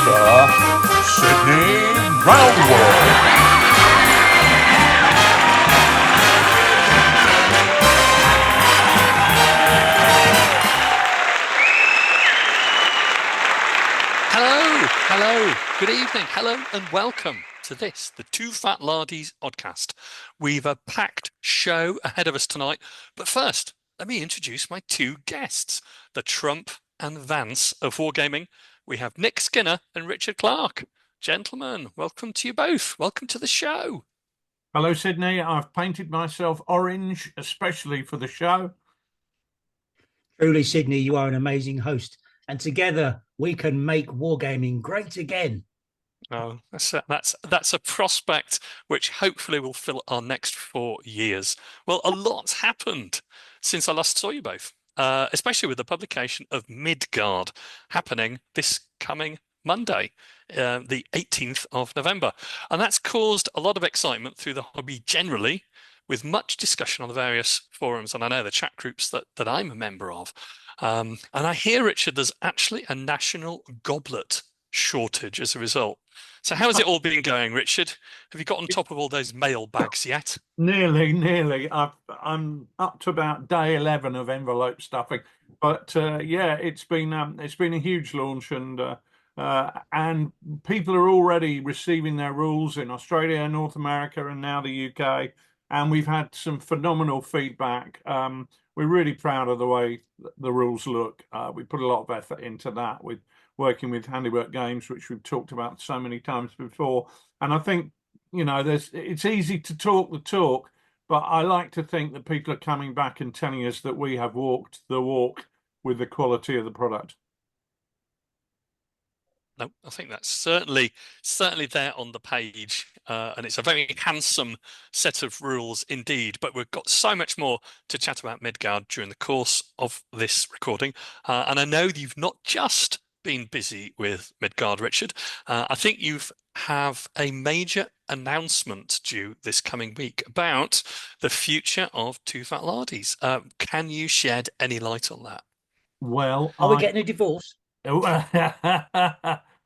Mr. Sydney Roundwood. Hello, good evening, hello and welcome to this, the TooFatLardies Oddcast. We've a packed show ahead of us tonight, but first, let me introduce my two guests, the Trump and Vance of Wargaming. We have Nick Skinner and Richard Clark. Gentlemen, welcome to you both. Welcome to the show. Hello, Sydney. I've painted myself orange, especially for the show. Truly, Sydney, you are an amazing host. And together we can make wargaming great again. Oh, that's a prospect which hopefully will fill our next 4 years. Well, a lot's happened since I last saw you both, especially with the publication of Midgard happening this coming Monday, the 18th of November. And that's caused a lot of excitement through the hobby generally, with much discussion on the various forums, and I know the chat groups that I'm a member of. And I hear, Richard, there's actually a national goblet shortage as a result. So how has it all been going, Richard? Have you got on top of all those mail bags yet? Nearly. I'm up to about day 11 of envelope stuffing, but yeah, it's been a huge launch, and people are already receiving their rules in Australia, North America, and now the UK. And we've had some phenomenal feedback. We're really proud of the way the rules look. We put a lot of effort into that with working with Handiwork Games, which we've talked about so many times before. And I think, it's easy to talk the talk, but I like to think that people are coming back and telling us that we have walked the walk with the quality of the product. No, I think that's certainly there on the page, and it's a very handsome set of rules indeed. But we've got so much more to chat about Midgard during the course of this recording, and I know you've not just been busy with Midgard, Richard. I think you have a major announcement due this coming week about the future of TooFatLardies. Can you shed any light on that? Well, Are we getting a divorce?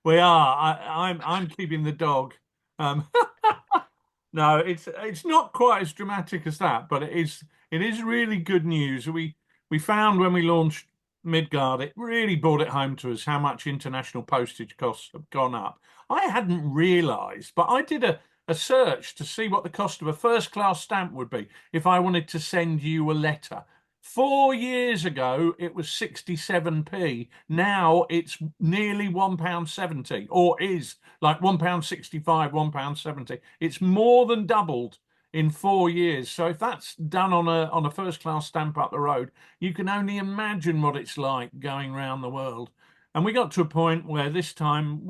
We are. I'm keeping the dog. No, it's not quite as dramatic as that, but it is really good news. We found when we launched Midgard, it really brought it home to us how much international postage costs have gone up. I hadn't realised, but I did a search to see what the cost of a first-class stamp would be if I wanted to send you a letter. 4 years ago, it was 67p. Now it's nearly £1.70, or is like £1.65, £1.70. It's more than doubled in 4 years. So if that's done on a first-class stamp up the road, you can only imagine what it's like going around the world. And we got to a point where this time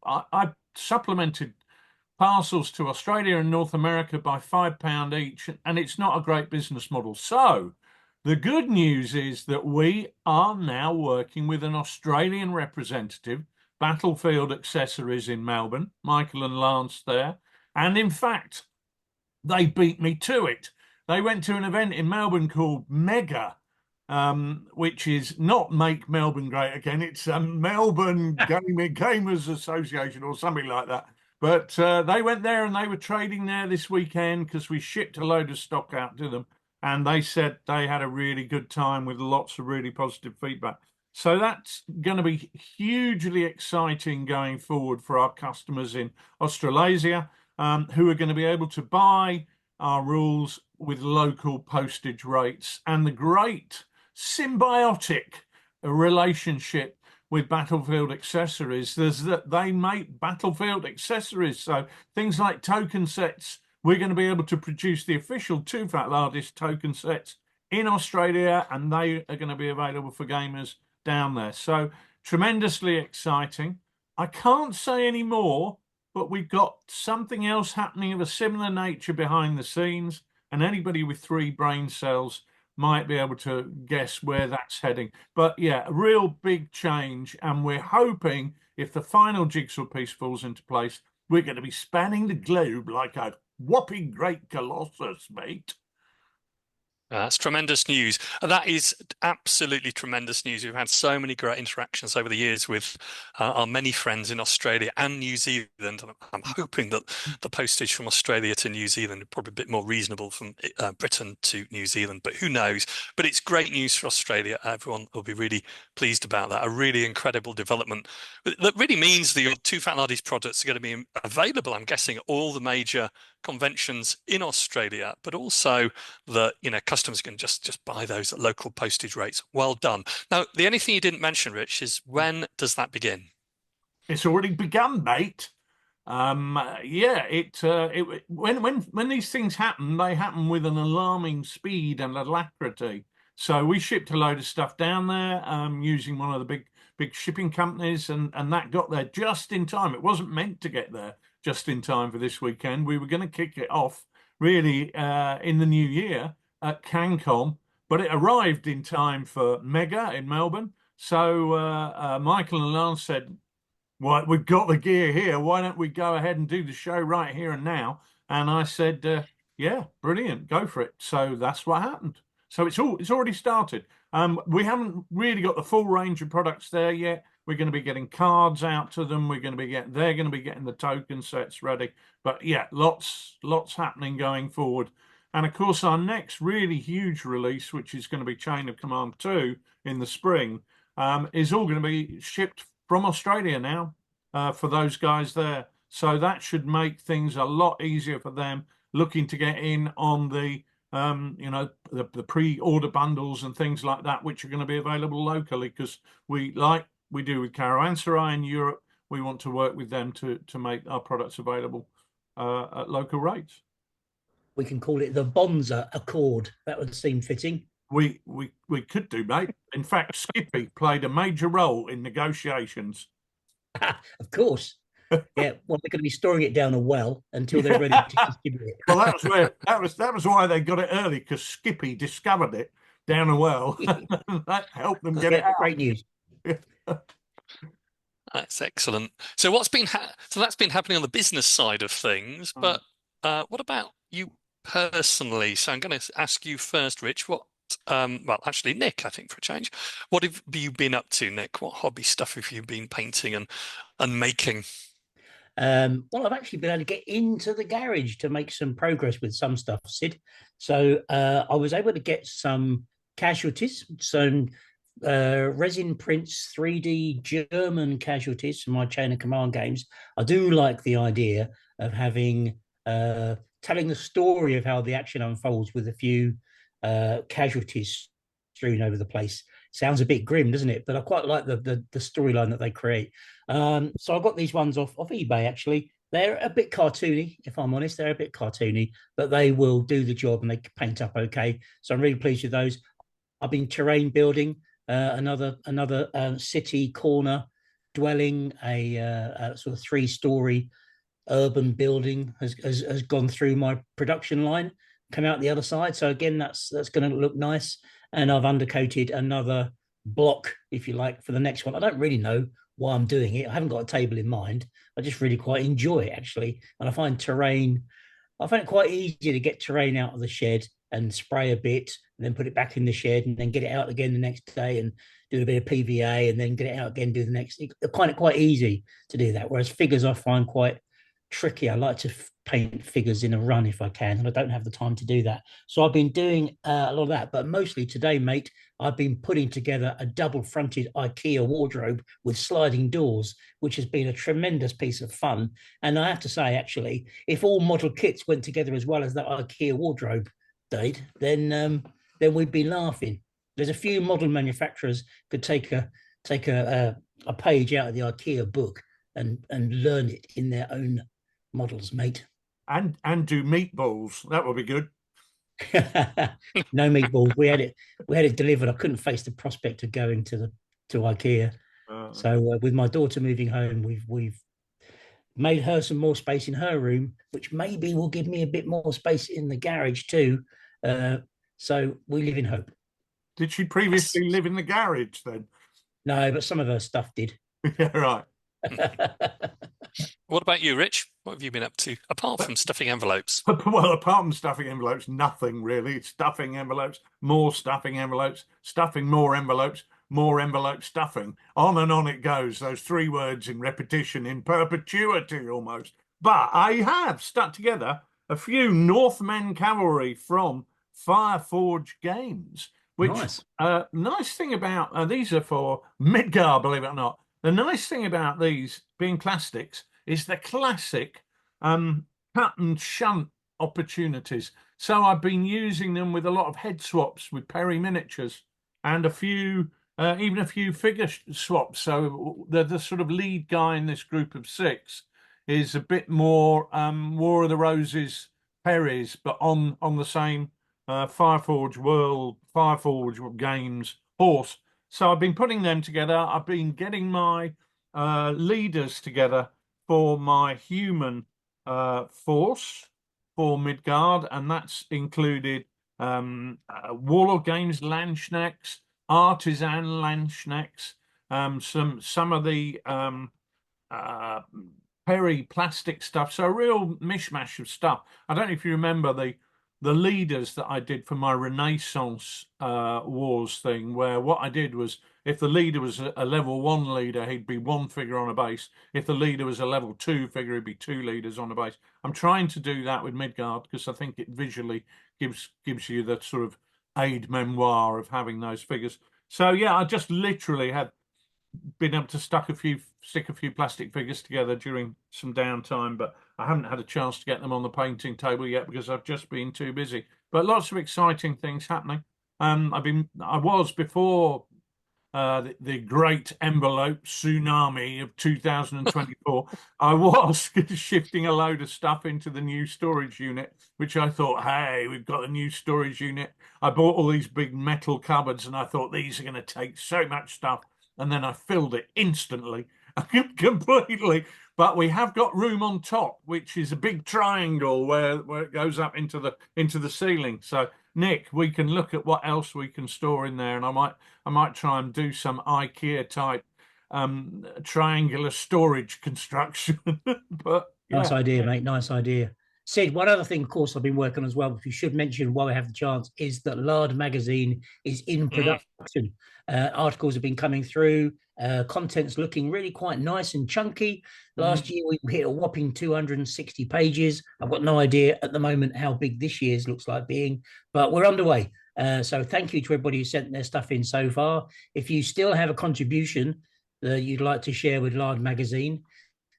I supplemented parcels to Australia and North America by £5 each, and it's not a great business model. So the good news is that we are now working with an Australian representative, Battlefield Accessories in Melbourne, Michael and Lance there. And in fact, they beat me to it. They went to an event in Melbourne called Mega, which is not Make Melbourne Great Again. It's a Melbourne Gamers Association or something like that. But they went there and they were trading there this weekend because we shipped a load of stock out to them. And they said they had a really good time with lots of really positive feedback. So that's going to be hugely exciting going forward for our customers in Australasia, who are going to be able to buy our rules with local postage rates, and the great symbiotic relationship with Battlefield Accessories. There's that they make Battlefield accessories. So things like token sets, we're going to be able to produce the official TooFatLardies token sets in Australia, and they are going to be available for gamers down there. So tremendously exciting. I can't say any more, but we've got something else happening of a similar nature behind the scenes, and anybody with 3 brain cells might be able to guess where that's heading. But yeah, a real big change, and we're hoping if the final jigsaw piece falls into place, we're going to be spanning the globe like a whopping great colossus, mate. That's tremendous news. That is absolutely tremendous news. We've had so many great interactions over the years with our many friends in Australia and New Zealand. And I'm hoping that the postage from Australia to New Zealand is probably a bit more reasonable from Britain to New Zealand, but who knows? But it's great news for Australia. Everyone will be really pleased about that. A really incredible development that really means the TooFatLardies products are going to be available, I'm guessing, at all the major conventions in Australia, but also that customers can just buy those at local postage rates. Well done. Now, the only thing you didn't mention, Rich, is when does that begin? It's already begun, mate. Yeah, when these things happen, they happen with an alarming speed and alacrity. So we shipped a load of stuff down there using one of the big shipping companies, and that got there just in time. It wasn't meant to get there just in time for this weekend. We were going to kick it off really in the new year at CanCon, but it arrived in time for Mega in Melbourne. So Michael and Lance said, "Well, we've got the gear here. Why don't we go ahead and do the show right here and now?" And I said, "Yeah, brilliant, go for it." So that's what happened. So it's already started. We haven't really got the full range of products there yet. We're going to be getting cards out to them. They're going to be getting the token sets ready. But yeah, lots happening going forward. And of course, our next really huge release, which is going to be Chain of Command 2 in the spring, is all going to be shipped from Australia now for those guys there. So that should make things a lot easier for them looking to get in on the pre-order bundles and things like that, which are going to be available locally, because we do with Caravanserai in Europe, we want to work with them to make our products available at local rates. We can call it the Bonza Accord. That would seem fitting. We could do, mate. In fact, Skippy played a major role in negotiations. Of course. Yeah, well, they're going to be storing it down a well until they're ready to distribute it. Well, that was why they got it early, because Skippy discovered it down a well. That helped them get it out. Great news. That's excellent. So that's been happening on the business side of things. But what about you personally? So I'm going to ask you first, Rich. Actually, Nick, I think, for a change. What have you been up to, Nick? What hobby stuff have you been painting and making? Well, I've actually been able to get into the garage to make some progress with some stuff, Sid. So I was able to get some casualties, some resin prints, 3D German casualties for my Chain of Command games. I do like the idea of having telling the story of how the action unfolds with a few casualties strewn over the place. Sounds a bit grim, doesn't it? But I quite like the storyline that they create. So I got these ones off eBay, actually. They're a bit cartoony, if I'm honest. They're a bit cartoony, but they will do the job and they paint up okay. So I'm really pleased with those. I've been terrain building another city corner dwelling, a sort of 3-story urban building has gone through my production line, come out the other side. So again, that's going to look nice. And I've undercoated another block, if you like, for the next one. I don't really know why I'm doing it. I haven't got a table in mind. I just really quite enjoy it, actually. And I find it quite easy to get terrain out of the shed and spray a bit and then put it back in the shed and then get it out again the next day and do a bit of PVA and then get it out again, do the next. I find it quite easy to do that. Whereas figures I find quite tricky. I like to paint figures in a run if I can, and I don't have the time to do that. So I've been doing a lot of that, but mostly today, mate, I've been putting together a double-fronted IKEA wardrobe with sliding doors, which has been a tremendous piece of fun. And I have to say, actually, if all model kits went together as well as that IKEA wardrobe did, then we'd be laughing. There's a few model manufacturers could take a page out of the IKEA book and learn it in their own models, mate. And do meatballs. That would be good. No meatballs. We had it delivered. I couldn't face the prospect of going to IKEA. So with my daughter moving home, we've made her some more space in her room, which maybe will give me a bit more space in the garage too. So we live in hope. Did she previously live in the garage then? No, but some of her stuff did. Yeah, right. What about you, Rich? What have you been up to apart from stuffing envelopes? Well, apart from stuffing envelopes, nothing really. Stuffing envelopes, more stuffing envelopes, stuffing more envelope stuffing. On and on it goes. Those three words in repetition, in perpetuity almost. But I have stuck together a few Northmen cavalry from Fireforge Games, which Nice. nice thing about these are for Midgard, believe it or not. The nice thing about these being plastics is the classic cut and shunt opportunities. So I've been using them with a lot of head swaps with Perry miniatures and a few, even a few figure swaps. So the sort of lead guy in this group of six is a bit more War of the Roses Perry's, but on the same Fireforge Games horse. So I've been putting them together. I've been getting my leaders together for my human force for Midgard, and that's included Warlord Games Landsknecks, Artisan Landsknecks, some of the Perry plastic stuff. So a real mishmash of stuff. I don't know if you remember the leaders that I did for my Renaissance Wars thing, where what I did was if the leader was a level 1 leader, he'd be 1 figure on a base. If the leader was a level 2 figure, he'd be 2 leaders on a base. I'm trying to do that with Midgard because I think it visually gives you the sort of aid memoir of having those figures. So yeah, I just literally had been able to stick a few plastic figures together during some downtime, but I haven't had a chance to get them on the painting table yet because I've just been too busy. But lots of exciting things happening. I was before the great envelope tsunami of 2024. I was shifting a load of stuff into the new storage unit, which I thought, hey, we've got a new storage unit. I bought all these big metal cupboards and I thought these are going to take so much stuff. And then I filled it instantly, completely. But we have got room on top, which is a big triangle where it goes up into the ceiling. So Nick, we can look at what else we can store in there, and I might try and do some IKEA type triangular storage construction. But yeah. Nice idea, mate. Nice idea. Sid, one other thing, of course, I've been working on as well, which we should mention while we have the chance, is that Lard magazine is in production. Articles have been coming through. Content's looking really quite nice and chunky. Last year, we hit a whopping 260 pages. I've got no idea at the moment how big this year's looks like being, but we're underway. So thank you to everybody who sent their stuff in so far. If you still have a contribution that you'd like to share with Lard magazine,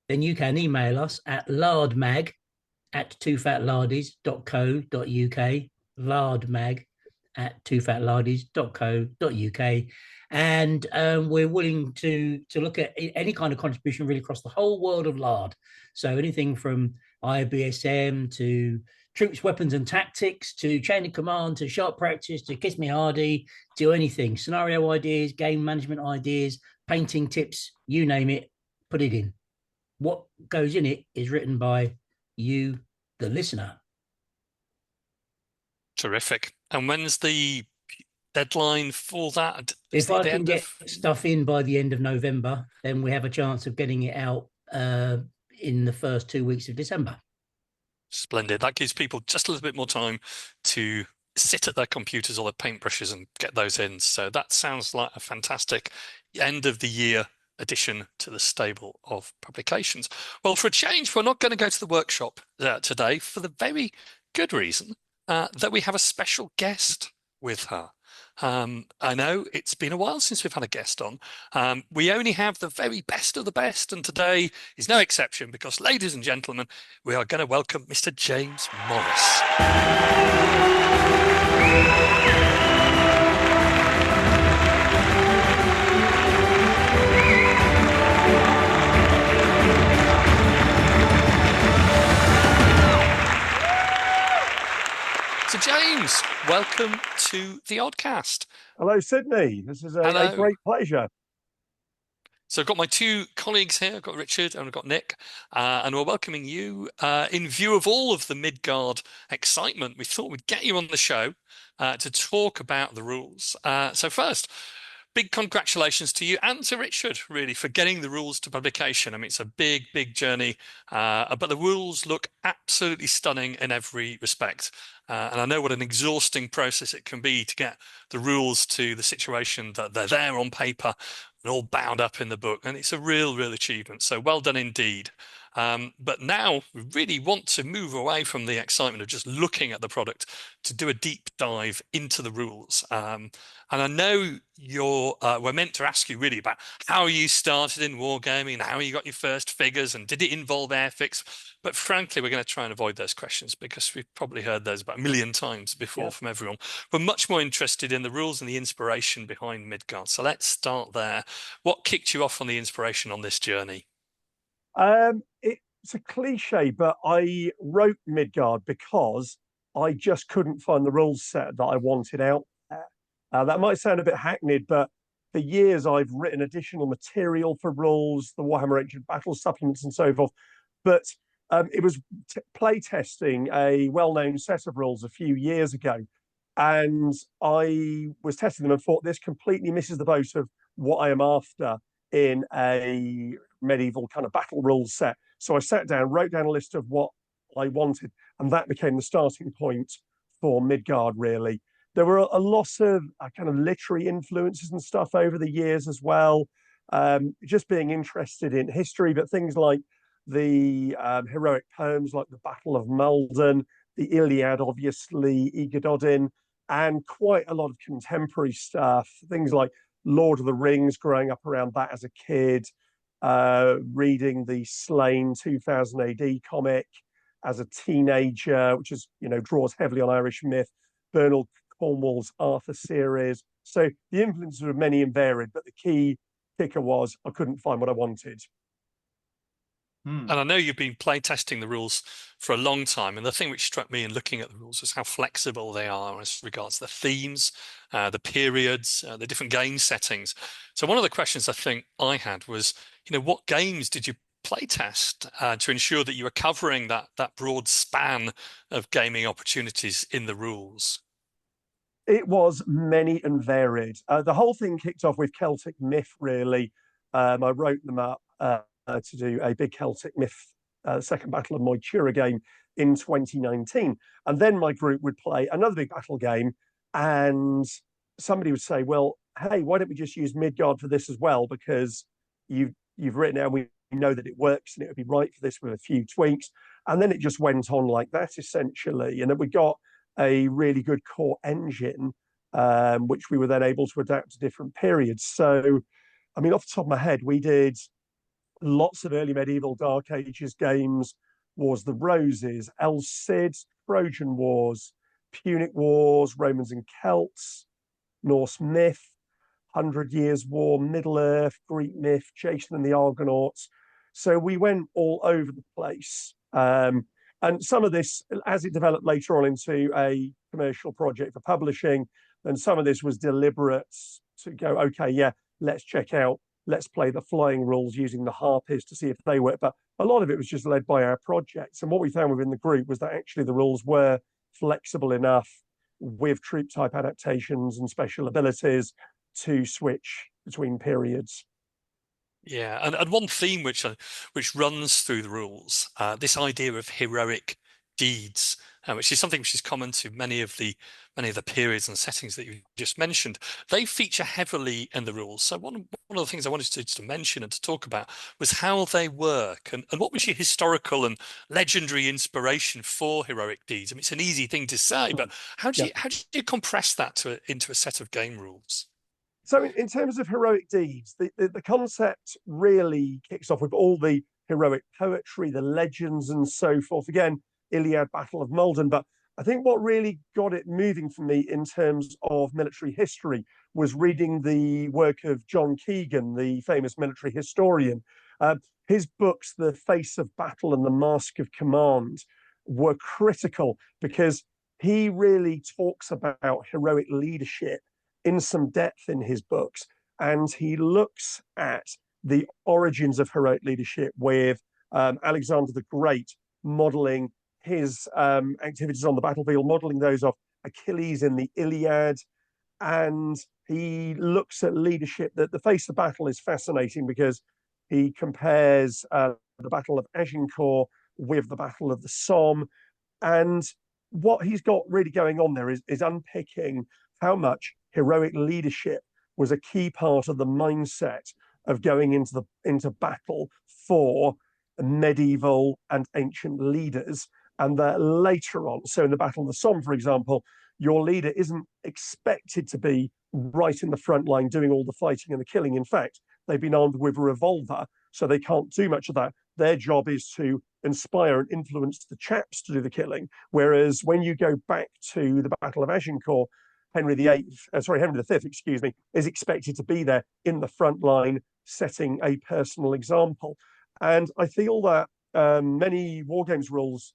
then you can email us at lardmag@TooFatLardies.co.uk, lardmag@TooFatLardies.co.uk. And we're willing to look at any kind of contribution really across the whole world of lard. So anything from IBSM to troops, weapons and tactics, to chain of command, to sharp practice, to Kiss Me Hardy, to anything, scenario ideas, game management ideas, painting tips, you name it, put it in. What goes in it is written by you, the listener. Terrific. And when's the deadline for that? If I can get stuff in by the end of November, then we have a chance of getting it out in the first 2 weeks of December. Splendid. That gives people just a little bit more time to sit at their computers or their paintbrushes and get those in. So that sounds like a fantastic end of the year addition to the stable of publications. Well, for a change, we're not going to go to the workshop today for the very good reason that we have a special guest with her. I know it's been a while since we've had a guest on. We only have the very best of the best, and today is no exception because, ladies and gentlemen, we are going to welcome Mr. James Morris. So James, welcome to the Oddcast. Hello, Sydney. This is a great pleasure. So I've got my two colleagues here. I've got Richard and I've got Nick, and we're welcoming you in view of all of the Midgard excitement. We thought we'd get you on the show to talk about the rules. So first, big congratulations to you and to Richard, really, for getting the rules to publication. I mean, it's a big, big journey, but the rules look absolutely stunning in every respect. And I know what an exhausting process it can be to get the rules to the situation that they're there on paper and all bound up in the book. And it's a real, real achievement. So well done indeed. But now we really want to move away from the excitement of just looking at the product to do a deep dive into the rules. And I know we're meant to ask you really about how you started in wargaming and how you got your first figures and did it involve Airfix? But frankly, we're going to try and avoid those questions because we've probably heard those about a million times before from everyone. We're much more interested in the rules and the inspiration behind Midgard. So let's start there. What kicked you off on the inspiration on this journey? It's a cliche, but I wrote Midgard because I just couldn't find the rules set that I wanted out there. That might sound a bit hackneyed, but for years I've written additional material for rules, the Warhammer Ancient Battles supplements and so forth. But it was play testing a well-known set of rules a few years ago. And I was testing them and thought this completely misses the boat of what I am after in a medieval kind of battle rules set. So I sat down, wrote down a list of what I wanted, and that became the starting point for Midgard, really. There were a lot of kind of literary influences and stuff over the years as well, just being interested in history, but things like the heroic poems like the Battle of Malden, the Iliad, obviously, Igadodin, and quite a lot of contemporary stuff, things like Lord of the Rings, growing up around that as a kid, reading the Slain 2000 AD comic as a teenager, which is, draws heavily on Irish myth, Bernal Cornwall's Arthur series. So the influences were many and varied, but the key kicker was I couldn't find what I wanted. And I know you've been playtesting the rules for a long time. And the thing which struck me in looking at the rules is how flexible they are as regards the themes, the periods, the different game settings. So one of the questions I think I had was, what games did you playtest to ensure that you were covering that broad span of gaming opportunities in the rules? It was many and varied. The whole thing kicked off with Celtic myth, really. I wrote them up to do a big Celtic myth second battle of Moytura game in 2019. And then my group would play another big battle game, and somebody would say, well, hey, why don't we just use Midgard for this as well? Because you've written it and we know that it works and it would be right for this with a few tweaks. And then it just went on like that, essentially. And then we got a really good core engine, which we were then able to adapt to different periods. So, I mean, off the top of my head, we did lots of early medieval Dark Ages games, Wars of the Roses, El Cid, Trojan Wars, Punic Wars, Romans and Celts, Norse myth, 100 Years' War, Middle-earth, Greek myth, Jason and the Argonauts. So we went all over the place. And some of this, as it developed later on into a commercial project for publishing, then some of this was deliberate to go, okay, yeah, let's check out, let's play the flying rules using the harpies to see if they work. But a lot of it was just led by our projects. And what we found within the group was that actually the rules were flexible enough with troop type adaptations and special abilities to switch between periods. Yeah, and one theme which runs through the rules, this idea of heroic deeds, which is something which is common to many of the periods and settings that you just mentioned. They feature heavily in the rules. So one of the things I wanted to mention and to talk about was how they work and what was your historical and legendary inspiration for heroic deeds. I mean, it's an easy thing to say, but how do you compress that into a set of game rules? So in terms of heroic deeds, the concept really kicks off with all the heroic poetry, the legends and so forth. Again, Iliad, Battle of Malden. But I think what really got it moving for me in terms of military history was reading the work of John Keegan, the famous military historian. His books, The Face of Battle and The Mask of Command, were critical because he really talks about heroic leadership in some depth in his books. And he looks at the origins of heroic leadership with Alexander the Great modeling his activities on the battlefield, modeling those of Achilles in the Iliad. And he looks at leadership. That the face of battle is fascinating because he compares the Battle of Agincourt with the Battle of the Somme, and what he's got really going on there is unpicking how much heroic leadership was a key part of the mindset of going into battle for medieval and ancient leaders, and that later on, so in the Battle of the Somme, for example, your leader isn't expected to be right in the front line doing all the fighting and the killing. In fact, they've been armed with a revolver, so they can't do much of that. Their job is to inspire and influence the chaps to do the killing. Whereas when you go back to the Battle of Agincourt, Henry the Fifth, excuse me, is expected to be there in the front line, setting a personal example. And I feel that many wargames rules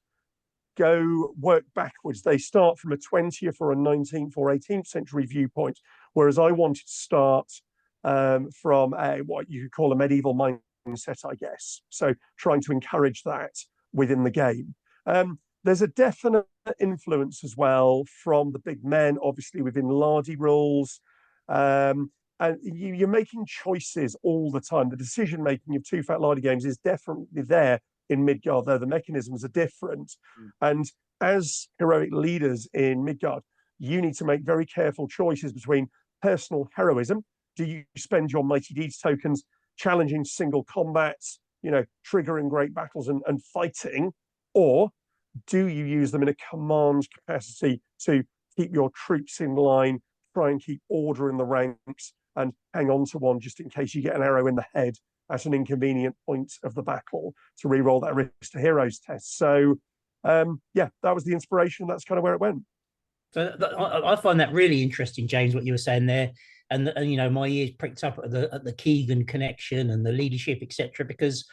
work backwards. They start from a 20th or a 19th or 18th century viewpoint, whereas I wanted to start from what you could call a medieval mindset, I guess. So trying to encourage that within the game. There's a definite influence as well from the big men, obviously within Lardy rules. And you're making choices all the time. The decision making of TooFatLardies games is definitely there in Midgard, though the mechanisms are different. And as heroic leaders in Midgard, you need to make very careful choices between personal heroism. Do you spend your mighty deeds tokens challenging single combats, triggering great battles and fighting, or do you use them in a command capacity to keep your troops in line, try and keep order in the ranks, and hang on to one just in case you get an arrow in the head at an inconvenient point of the battle to re-roll that risk to heroes test. So, that was the inspiration. That's kind of where it went. So I find that really interesting, James, what you were saying there. And my ears pricked up at the Keegan connection and the leadership, etc. Because,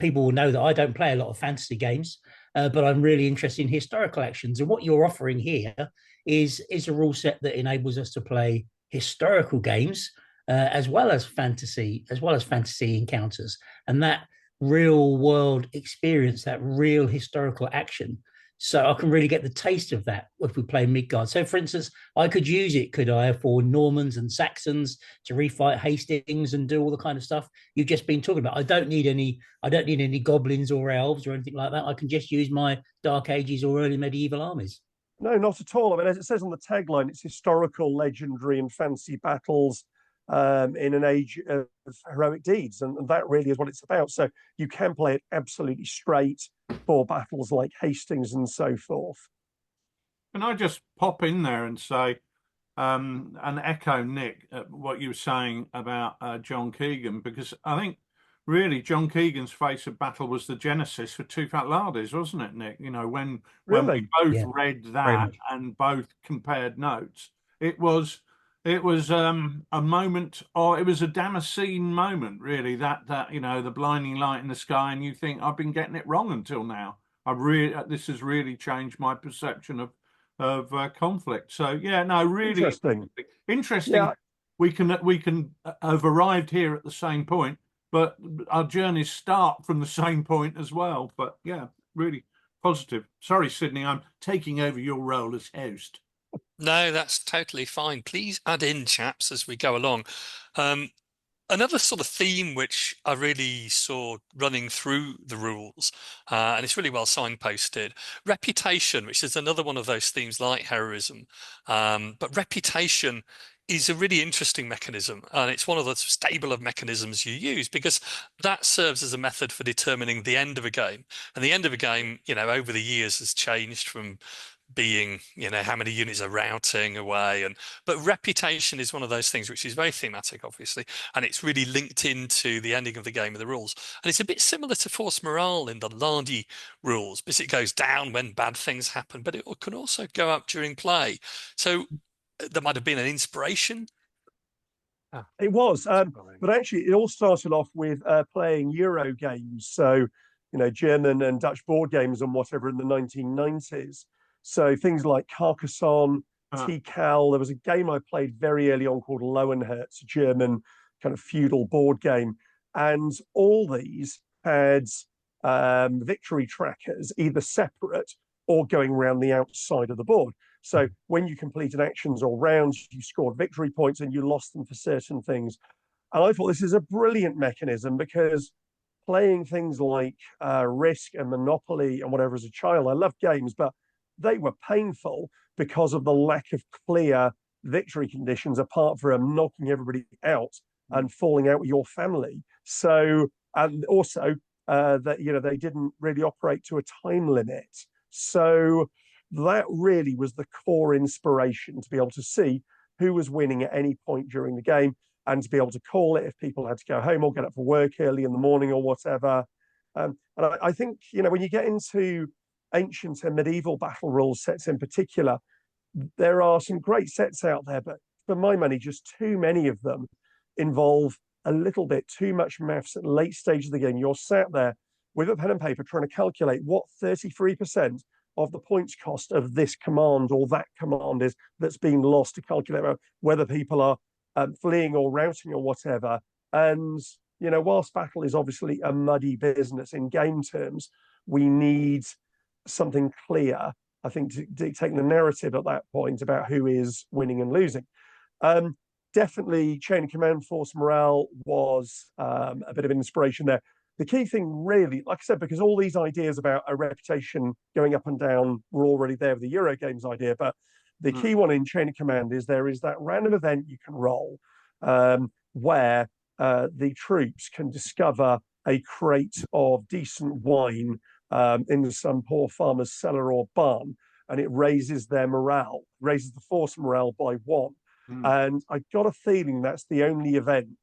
people will know that I don't play a lot of fantasy games, but I'm really interested in historical actions. And what you're offering here is a rule set that enables us to play historical games as well as fantasy encounters, and that real world experience, that real historical action. So I can really get the taste of that if we play Midgard. So, for instance, I could use it, could I, for Normans and Saxons to refight Hastings and do all the kind of stuff you've just been talking about. I don't need any goblins or elves or anything like that. I can just use my Dark Ages or early medieval armies. No, not at all. I mean, as it says on the tagline, it's historical, legendary, and fantasy battles in an age of heroic deeds, and that really is what it's about. So you can play it absolutely straight for battles like Hastings and so forth. Can I just pop in there and say, and echo Nick what you were saying about John Keegan, because I think really John Keegan's Face of Battle was the genesis for TooFatLardies, wasn't it, Nick? When we both read that and both compared notes, it was a moment, or it was a Damascene moment, really, that the blinding light in the sky, and you think, I've been getting it wrong until now. This has really changed my perception of conflict. So really interesting. Yeah. We can have arrived here at the same point, but our journeys start from the same point as well. But really positive. Sorry, Sydney, I'm taking over your role as host. No, that's totally fine. Please add in, chaps, as we go along. Another sort of theme which I really saw running through the rules, and it's really well signposted, reputation, which is another one of those themes like heroism. But reputation is a really interesting mechanism, and it's one of the stable of mechanisms you use, because that serves as a method for determining the end of a game. And the end of a game, over the years has changed from being, how many units are routing away, but reputation is one of those things which is very thematic, obviously, and it's really linked into the ending of the game of the rules. And it's a bit similar to force morale in the Lardy rules, because it goes down when bad things happen, but it can also go up during play. So there might have been an inspiration. It was, but actually it all started off with playing Euro games, so German and Dutch board games and whatever in the 1990s. So things like Carcassonne, Tikal. There was a game I played very early on called Lowenherz, a German kind of feudal board game. And all these had victory trackers, either separate or going around the outside of the board. So when you completed actions or rounds, you scored victory points and you lost them for certain things. And I thought this is a brilliant mechanism because playing things like Risk and Monopoly and whatever as a child, I loved games, but they were painful because of the lack of clear victory conditions apart from knocking everybody out and falling out with your family. So, and also that, you know, they didn't really operate to a time limit. So that really was the core inspiration, to be able to see who was winning at any point during the game and to be able to call it if people had to go home or get up for work early in the morning or whatever. And I think, you know, when you get into ancient and medieval battle rules sets in particular, there are some great sets out there, but for my money, just too many of them involve a little bit too much maths at late stage of the game. You're sat there with a pen and paper trying to calculate what 33% of the points cost of this command or that command is that's being lost, to calculate whether people are fleeing or routing or whatever. And, you know, whilst battle is obviously a muddy business in game terms, we need something clear, I think, to dictate the narrative at that point about who is winning and losing. Definitely Chain of Command Force morale was a bit of an inspiration there. The key thing really, like I said, because all these ideas about a reputation going up and down were already there with the Euro Games idea, but the key one in Chain of Command is there is that random event you can roll where the troops can discover a crate of decent wine in some poor farmer's cellar or barn, and it raises their morale, raises the force morale by 1. And I got a feeling that's the only event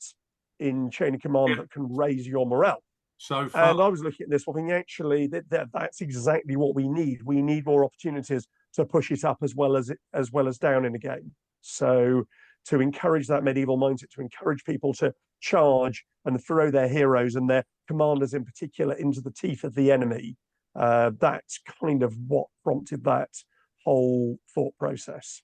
in Chain of Command that can raise your morale. So far. And I was looking at this, thinking actually that's exactly what we need. We need more opportunities to push it up as well as down in the game. So to encourage that medieval mindset, to encourage people to charge and throw their heroes and their commanders in particular into the teeth of the enemy, that's kind of what prompted that whole thought process.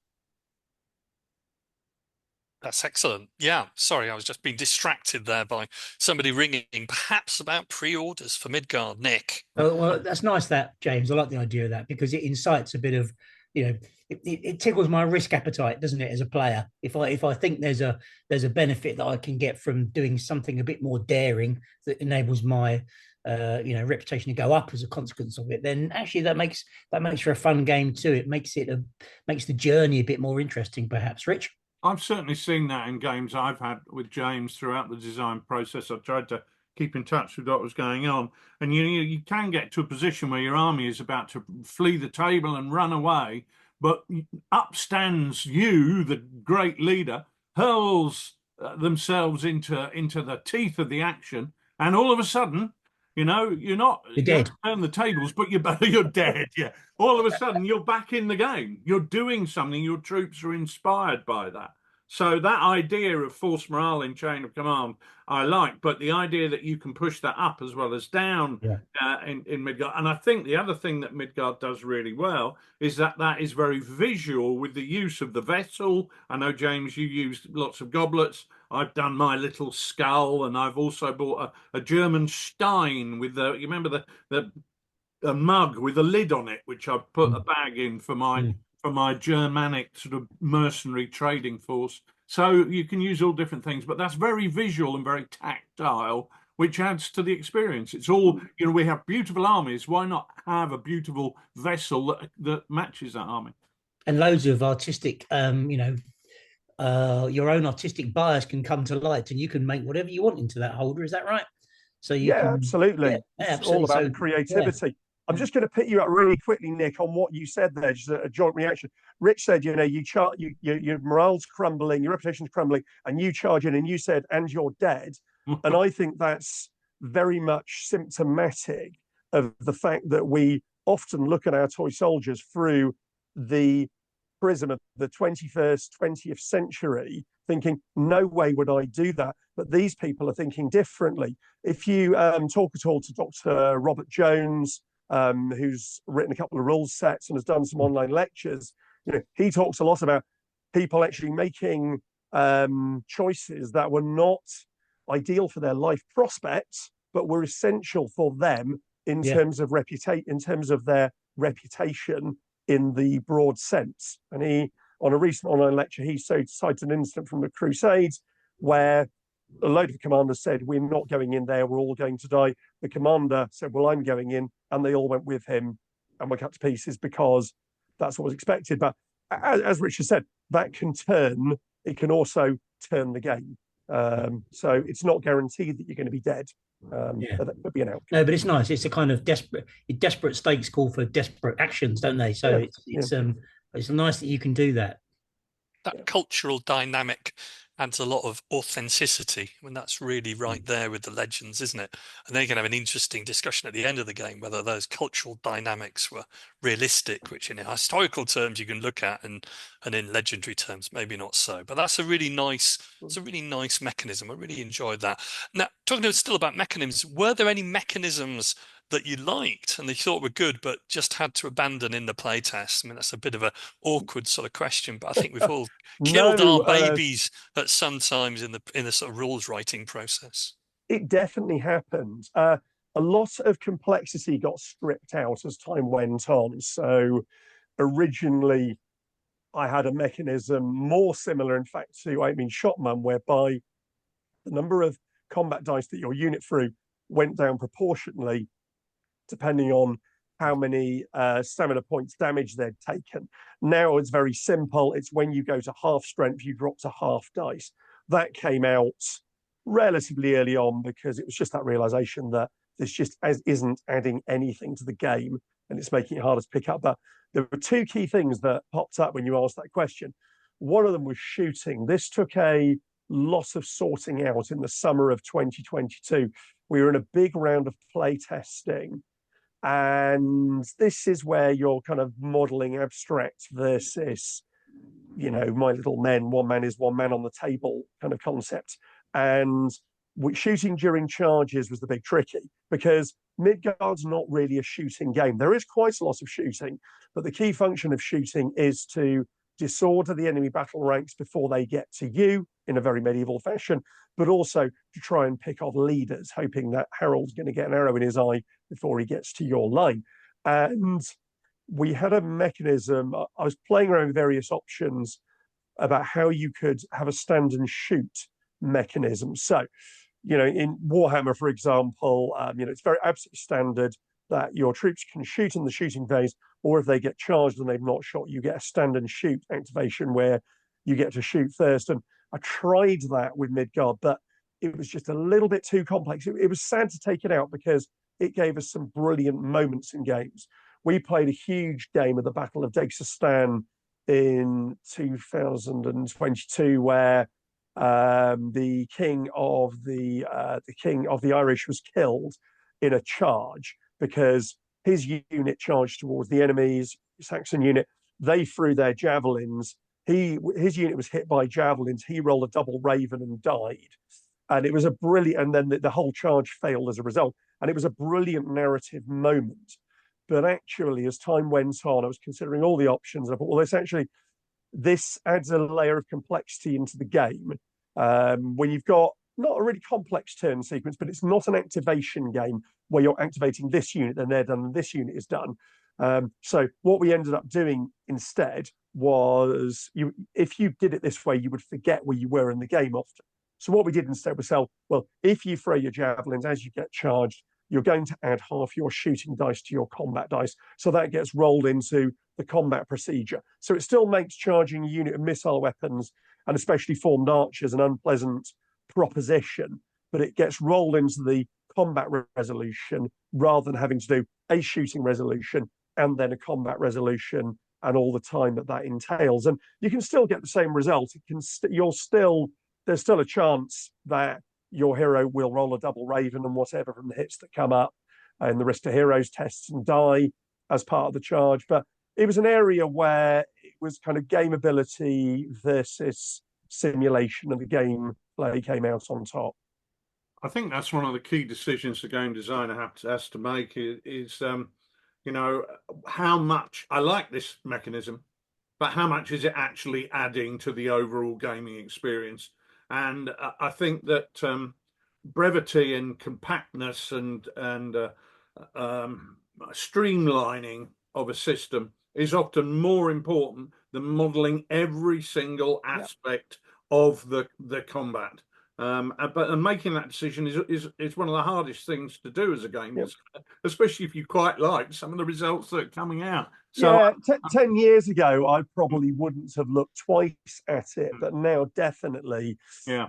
That's excellent. Yeah, sorry, I was just being distracted there by somebody ringing, perhaps about pre-orders for Midgard. Nick. Oh, well, that's nice, that, James. I like the idea of that because it incites a bit of, you know, it tickles my risk appetite, doesn't it, as a player? If I think there's a benefit that I can get from doing something a bit more daring that enables my reputation to go up as a consequence of it, then actually that makes for a fun game too. It makes the journey a bit more interesting, perhaps. Rich? I've certainly seen that in games I've had with James throughout the design process. I tried to keep in touch with what was going on, and you can get to a position where your army is about to flee the table and run away, but up stands you, the great leader, hurls themselves into the teeth of the action, and all of a sudden, you know, you're dead. Turn the tables, but you're dead. Yeah. All of a sudden, you're back in the game. You're doing something. Your troops are inspired by that. So that idea of force morale in Chain of Command, I like. But the idea that you can push that up as well as down in Midgard. And I think the other thing that Midgard does really well is that is very visual with the use of the vessel. I know, James, you used lots of goblets. I've done my little skull, and I've also bought a German Stein with you remember the mug with a lid on it, which I've put a bag in for my Germanic sort of mercenary trading force. So you can use all different things, but that's very visual and very tactile, which adds to the experience. It's all, you know, we have beautiful armies. Why not have a beautiful vessel that matches that army? And loads of artistic, your own artistic bias can come to light, and you can make whatever you want into that holder. Is that right? So you can, absolutely. It's all about the creativity. Yeah. I'm just going to pick you up really quickly, Nick, on what you said there, just a joint reaction. Rich said, you know, your morale's crumbling, your reputation's crumbling, and you charge in, and you said, and you're dead. And I think that's very much symptomatic of the fact that we often look at our toy soldiers through the prism of the 21st, 20th century, thinking, no way would I do that. But these people are thinking differently. If you talk at all to Dr. Robert Jones, who's written a couple of rules sets and has done some online lectures, you know, he talks a lot about people actually making choices that were not ideal for their life prospects, but were essential for them in terms of their reputation in the broad sense. And he, on a recent online lecture, he cited an incident from the Crusades where a load of commanders said, we're not going in there, we're all going to die. The commander said, well, I'm going in, and they all went with him and were cut to pieces because that's what was expected. But as Richard said, that can turn, it can also turn the game. So it's not guaranteed that you're going to be dead. But that could be an outcome. No, but it's nice. It's a kind of desperate stakes call for desperate actions, don't they? So it's nice that you can do that. That cultural dynamic adds a lot of authenticity when that's really right there with the legends, isn't it? And then you can have an interesting discussion at the end of the game whether those cultural dynamics were realistic, which in historical terms you can look at, and in legendary terms maybe not so. But that's a really nice, mechanism. I really enjoyed that. Now, talking still about mechanisms, were there any mechanisms that you liked and they thought were good but just had to abandon in the playtest? I mean, that's a bit of an awkward sort of question, but I think we've all killed our babies at sometimes in the sort of rules writing process. It definitely happened. A lot of complexity got stripped out as time went on. So originally I had a mechanism more similar, in fact, to Shotman, whereby the number of combat dice that your unit threw went down proportionally depending on how many stamina points damage they'd taken. Now it's very simple. It's when you go to half strength, you drop to half dice. That came out relatively early on because it was just that realization that this just isn't adding anything to the game and it's making it harder to pick up. But there were two key things that popped up when you asked that question. One of them was shooting. This took a lot of sorting out in the summer of 2022. We were in a big round of play testing. And this is where you're kind of modeling abstract versus, my little men, one man is one man on the table kind of concept. And shooting during charges was the big tricky because Midgard's not really a shooting game. There is quite a lot of shooting, but the key function of shooting is to disorder the enemy battle ranks before they get to you in a very medieval fashion, but also to try and pick off leaders, hoping that Harold's going to get an arrow in his eye before he gets to your line. And we had a mechanism. I was playing around with various options about how you could have a stand and shoot mechanism. So, in Warhammer, for example, it's very absolutely standard that your troops can shoot in the shooting phase, or if they get charged and they've not shot, you get a stand and shoot activation where you get to shoot first. And I tried that with Midgard, but it was just a little bit too complex. It was sad to take it out because it gave us some brilliant moments in games. We played a huge game of the Battle of Dagestan in 2022, where the king of the Irish was killed in a charge because his unit charged towards the enemy's Saxon unit. They threw their javelins. His unit was hit by javelins. He rolled a double raven and died. And it was a brilliant, and then the whole charge failed as a result. And it was a brilliant narrative moment. But actually, as time went on, I was considering all the options. And I thought, well, this adds a layer of complexity into the game. When you've got not a really complex turn sequence, but it's not an activation game where you're activating this unit, then they're done, and this unit is done. So what we ended up doing instead was, if you did it this way, you would forget where you were in the game often. So what we did instead was if you throw your javelins as you get charged, you're going to add half your shooting dice to your combat dice. So that gets rolled into the combat procedure. So it still makes charging a unit of missile weapons and especially formed archers an unpleasant proposition, but it gets rolled into the combat resolution rather than having to do a shooting resolution and then a combat resolution and all the time that entails. And you can still get the same result. There's still a chance that your hero will roll a double raven and whatever from the hits that come up and the risk to heroes tests and die as part of the charge. But it was an area where it was kind of gameability versus simulation, and the gameplay came out on top. I think that's one of the key decisions the game designer has to make is how much I like this mechanism, but how much is it actually adding to the overall gaming experience? And I think that brevity and compactness and streamlining of a system is often more important than modeling every single aspect of the combat. But making that decision is one of the hardest things to do as a game, especially if you quite like some of the results that are coming out. So 10 years ago, I probably wouldn't have looked twice at it, but now definitely,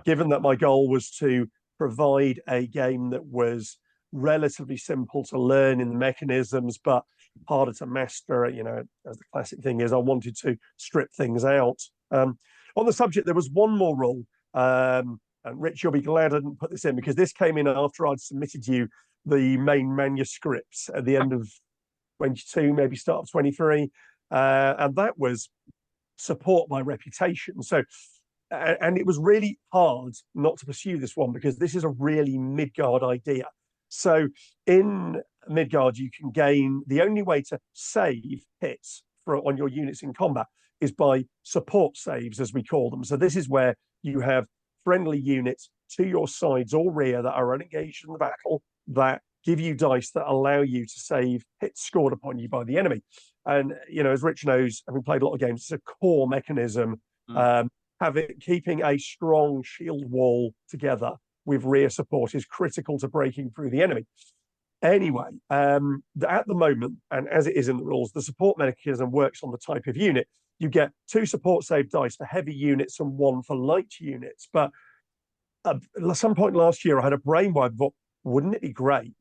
given that my goal was to provide a game that was relatively simple to learn in the mechanisms, but harder to master, you know, as the classic thing is, I wanted to strip things out. On the subject, there was one more rule. And Rich, you'll be glad I didn't put this in, because this came in after I'd submitted you the main manuscripts at the end of 22, maybe start of 23. And that was support my reputation. So, and it was really hard not to pursue this one, because this is a really Midgard idea. So in Midgard, you can gain, the only way to save hits on your units in combat is by support saves, as we call them. So this is where you have friendly units to your sides or rear that are unengaged in the battle that give you dice that allow you to save hits scored upon you by the enemy. And, you know, as Rich knows, having played a lot of games, it's a core mechanism. Keeping a strong shield wall together with rear support is critical to breaking through the enemy. Anyway, at the moment, and as it is in the rules, the support mechanism works on the type of unit. You get 2 support save dice for heavy units and 1 for light units. But at some point last year, I had a brainwave, but wouldn't it be great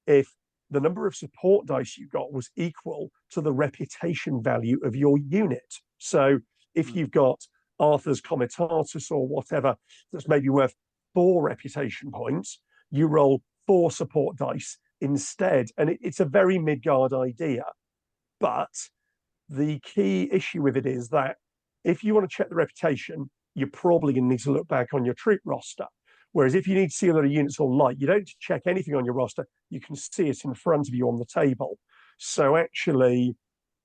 if the number of support dice you got was equal to the reputation value of your unit? So if you've got Arthur's Comitatus or whatever that's maybe worth 4 reputation points, you roll 4 support dice instead. And it's a very Midgard idea. But the key issue with it is that if you want to check the reputation, you're probably going to need to look back on your troop roster. Whereas if you need to see whether a unit's all light, you don't need to check anything on your roster. You can see it in front of you on the table. So actually,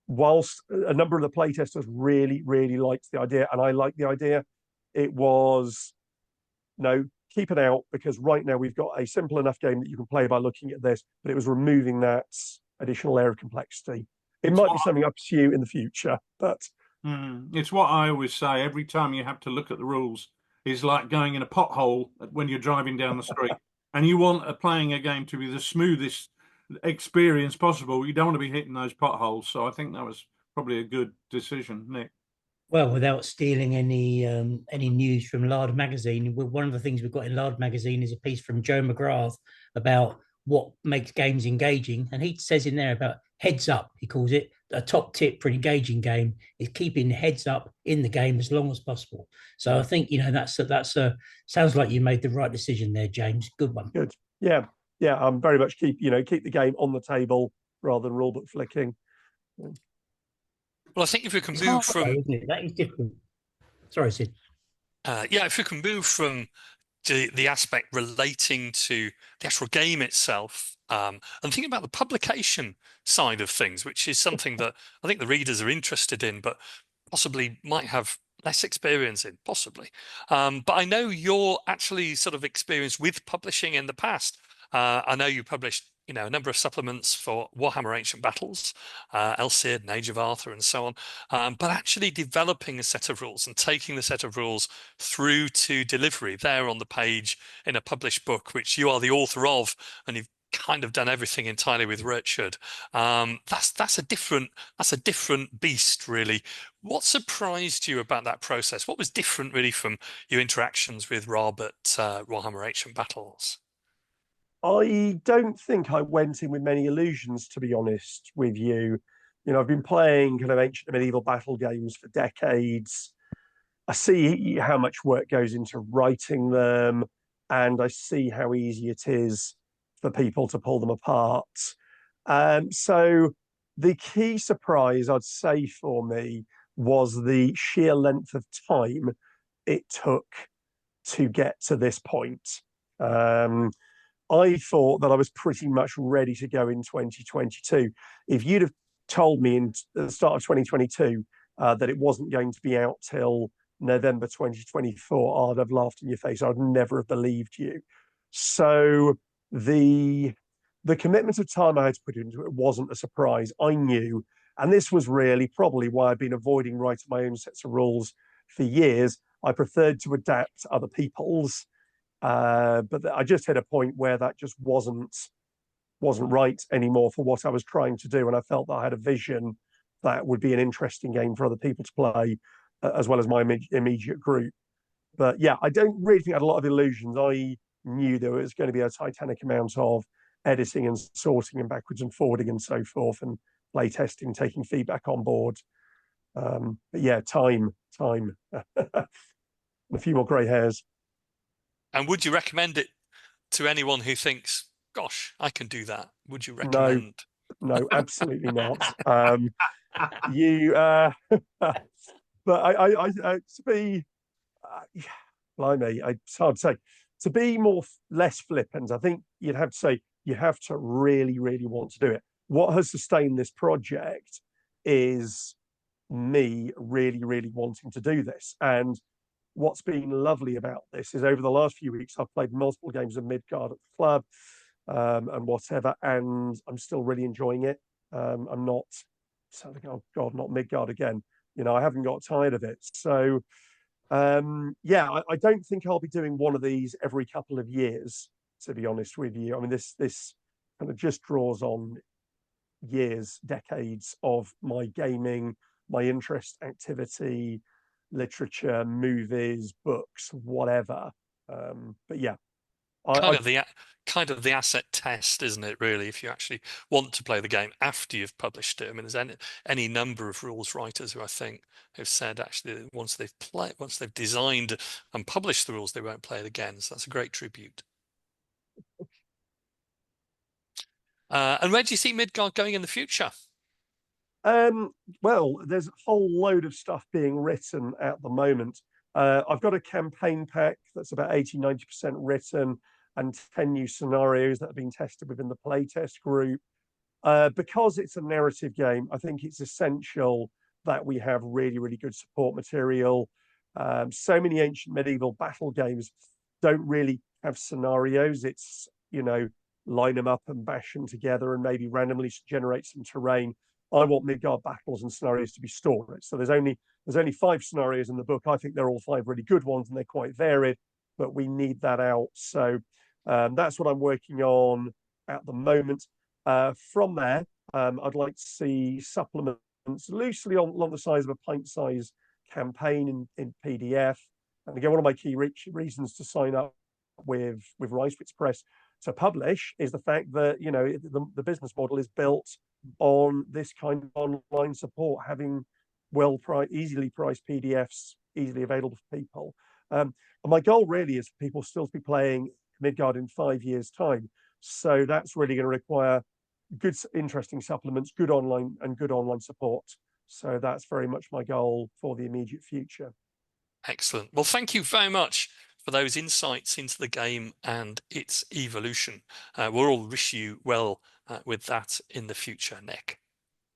whilst a number of the playtesters really, really liked the idea, and I liked the idea, it was, no, keep it out, because right now we've got a simple enough game that you can play by looking at this, but it was removing that additional layer of complexity. It might be something up to you in the future, but it's what I always say. Every time you have to look at the rules is like going in a pothole when you're driving down the street, and you want playing a game to be the smoothest experience possible. You don't want to be hitting those potholes. So I think that was probably a good decision, Nick. Well, without stealing any news from Lard Magazine, one of the things we've got in Lard Magazine is a piece from Joe McGrath about what makes games engaging, and he says in there about heads up. He calls it a top tip for an engaging game is keeping heads up in the game as long as possible. So I think, you know, that's sounds like you made the right decision there, James. Good one. Good. Yeah. I'm very much keep the game on the table rather than rulebook flicking. Well, I think if we can move from that is different. Sorry, Sid. If we can move from the aspect relating to the actual game itself, and thinking about the publication side of things, which is something that I think the readers are interested in, but possibly might have less experience in, possibly. But I know you're actually sort of experienced with publishing in the past. I know you published, you know, a number of supplements for Warhammer Ancient Battles, Elcid and Age of Arthur and so on, but actually developing a set of rules and taking the set of rules through to delivery there on the page in a published book, which you are the author of, and you've kind of done everything entirely with Richard. That's a different beast, really. What surprised you about that process? What was different, really, from your interactions with Rob at Warhammer Ancient Battles? I don't think I went in with many illusions, to be honest with you. You know, I've been playing kind of ancient and medieval battle games for decades. I see how much work goes into writing them, and I see how easy it is for people to pull them apart. So the key surprise, I'd say, for me was the sheer length of time it took to get to this point. I thought that I was pretty much ready to go in 2022. If you'd have told me in the start of 2022 that it wasn't going to be out till November 2024, I'd have laughed in your face. I'd never have believed you. So the commitment of time I had to put into it wasn't a surprise. I knew And this was really probably why I've been avoiding writing my own sets of rules for years. I preferred to adapt other people's, but I just hit a point where that just wasn't right anymore for what I was trying to do. And I felt that I had a vision that would be an interesting game for other people to play, as well as my immediate group. But yeah, I don't really think I had a lot of illusions. I knew there was going to be a titanic amount of editing and sorting and backwards and forwarding and so forth, and play testing, taking feedback on board. But yeah, time, a few more grey hairs. And would you recommend it to anyone who thinks, gosh, I can do that? Would you recommend? No, absolutely not. You, but to be, blimey, it's hard to say. To be less flippant, I think you'd have to say you have to really, really want to do it. What has sustained this project is me really, really wanting to do this. And what's been lovely about this is over the last few weeks, I've played multiple games of Midgard at the club, and whatever, and I'm still really enjoying it. I'm not saying, oh God, not Midgard again. I haven't got tired of it. So yeah, I don't think I'll be doing one of these every couple of years, to be honest with you. I mean, this kind of just draws on years, decades of my gaming, my interest, activity, literature, movies, books, whatever. But yeah, kind of the asset test, isn't it? Really, if you actually want to play the game after you've published it. I mean, there's any number of rules writers who I think have said actually once they've designed and published the rules, they won't play it again. So that's a great tribute. And where do you see Midgard going in the future? Well, there's a whole load of stuff being written at the moment. I've got a campaign pack that's about 80-90% written, and 10 new scenarios that have been tested within the playtest group. Because it's a narrative game, I think it's essential that we have really, really good support material. So many ancient medieval battle games don't really have scenarios. It's, line them up and bash them together and maybe randomly generate some terrain. I want Midgard battles and scenarios to be stories. So there's only 5 scenarios in the book. I think they're all 5 really good ones and they're quite varied, but we need that out. So that's what I'm working on at the moment. From there, I'd like to see supplements loosely along the size of a pint-size campaign in PDF. And again, one of my key reasons to sign up with Ricewitz Press to publish is the fact that the business model is built on this kind of online support, having easily priced PDFs easily available for people. And my goal really is for people still to be playing Midgard in 5 years' time. So that's really going to require good, interesting supplements, good online support. So that's very much my goal for the immediate future. Excellent. Well, thank you very much for those insights into the game and its evolution. We'll all wish you well with that in the future, Nick.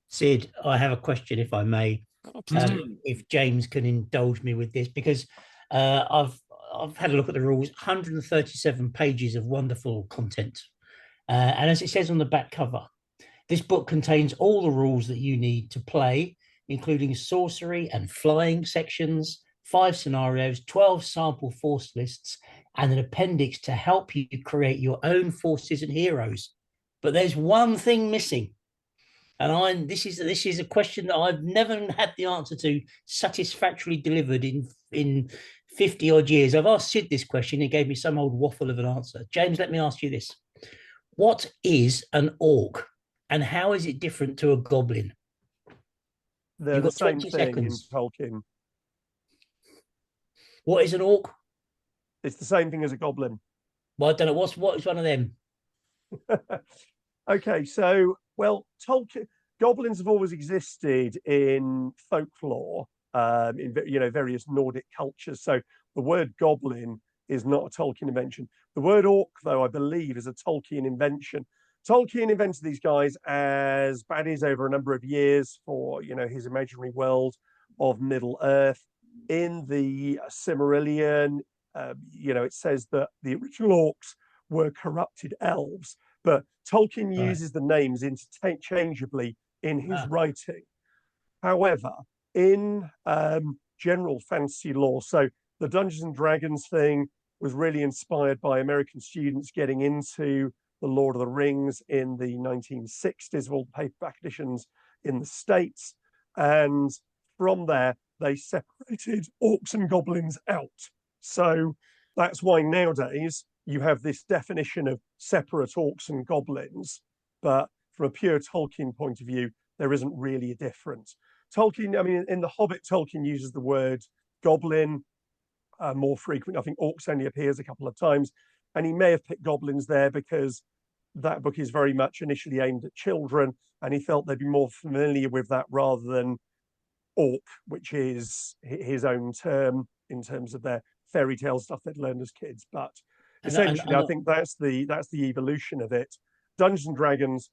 Sid, I have a question, if I may. If James can indulge me with this, because I've had a look at the rules. 137 pages of wonderful content, and as it says on the back cover, this book contains all the rules that you need to play, including sorcery and flying sections, 5 scenarios, 12 sample force lists, and an appendix to help you create your own forces and heroes. But there's one thing missing, and this is a question that I've never had the answer to satisfactorily delivered in 50 odd years. I've asked Sid this question. He gave me some old waffle of an answer. James, let me ask you this: what is an orc, and how is it different to a goblin? They're the same thing in Tolkien. What is an orc? It's the same thing as a goblin. Well, I don't know. What is one of them? Okay, so Tolkien, goblins have always existed in folklore, in various Nordic cultures. So the word goblin is not a Tolkien invention. The word orc, though, I believe, is a Tolkien invention. Tolkien invented these guys as baddies over a number of years for his imaginary world of Middle Earth. In the Silmarillion, it says that the original orcs were corrupted elves, but Tolkien uses the names interchangeably in his writing. However, in general fantasy lore, so the Dungeons and Dragons thing was really inspired by American students getting into the Lord of the Rings in the 1960s, all paperback editions in the States. And from there, they separated orcs and goblins out. So that's why nowadays you have this definition of separate orcs and goblins. But from a pure Tolkien point of view, there isn't really a difference. Tolkien, I mean, in The Hobbit, Tolkien uses the word goblin more frequently. I think orcs only appears a couple of times. And he may have picked goblins there because that book is very much initially aimed at children, and he felt they'd be more familiar with that rather than orc, which is his own term in terms of their fairy tale stuff they'd learned as kids. But essentially, I think that's the evolution of it. Dungeons and Dragons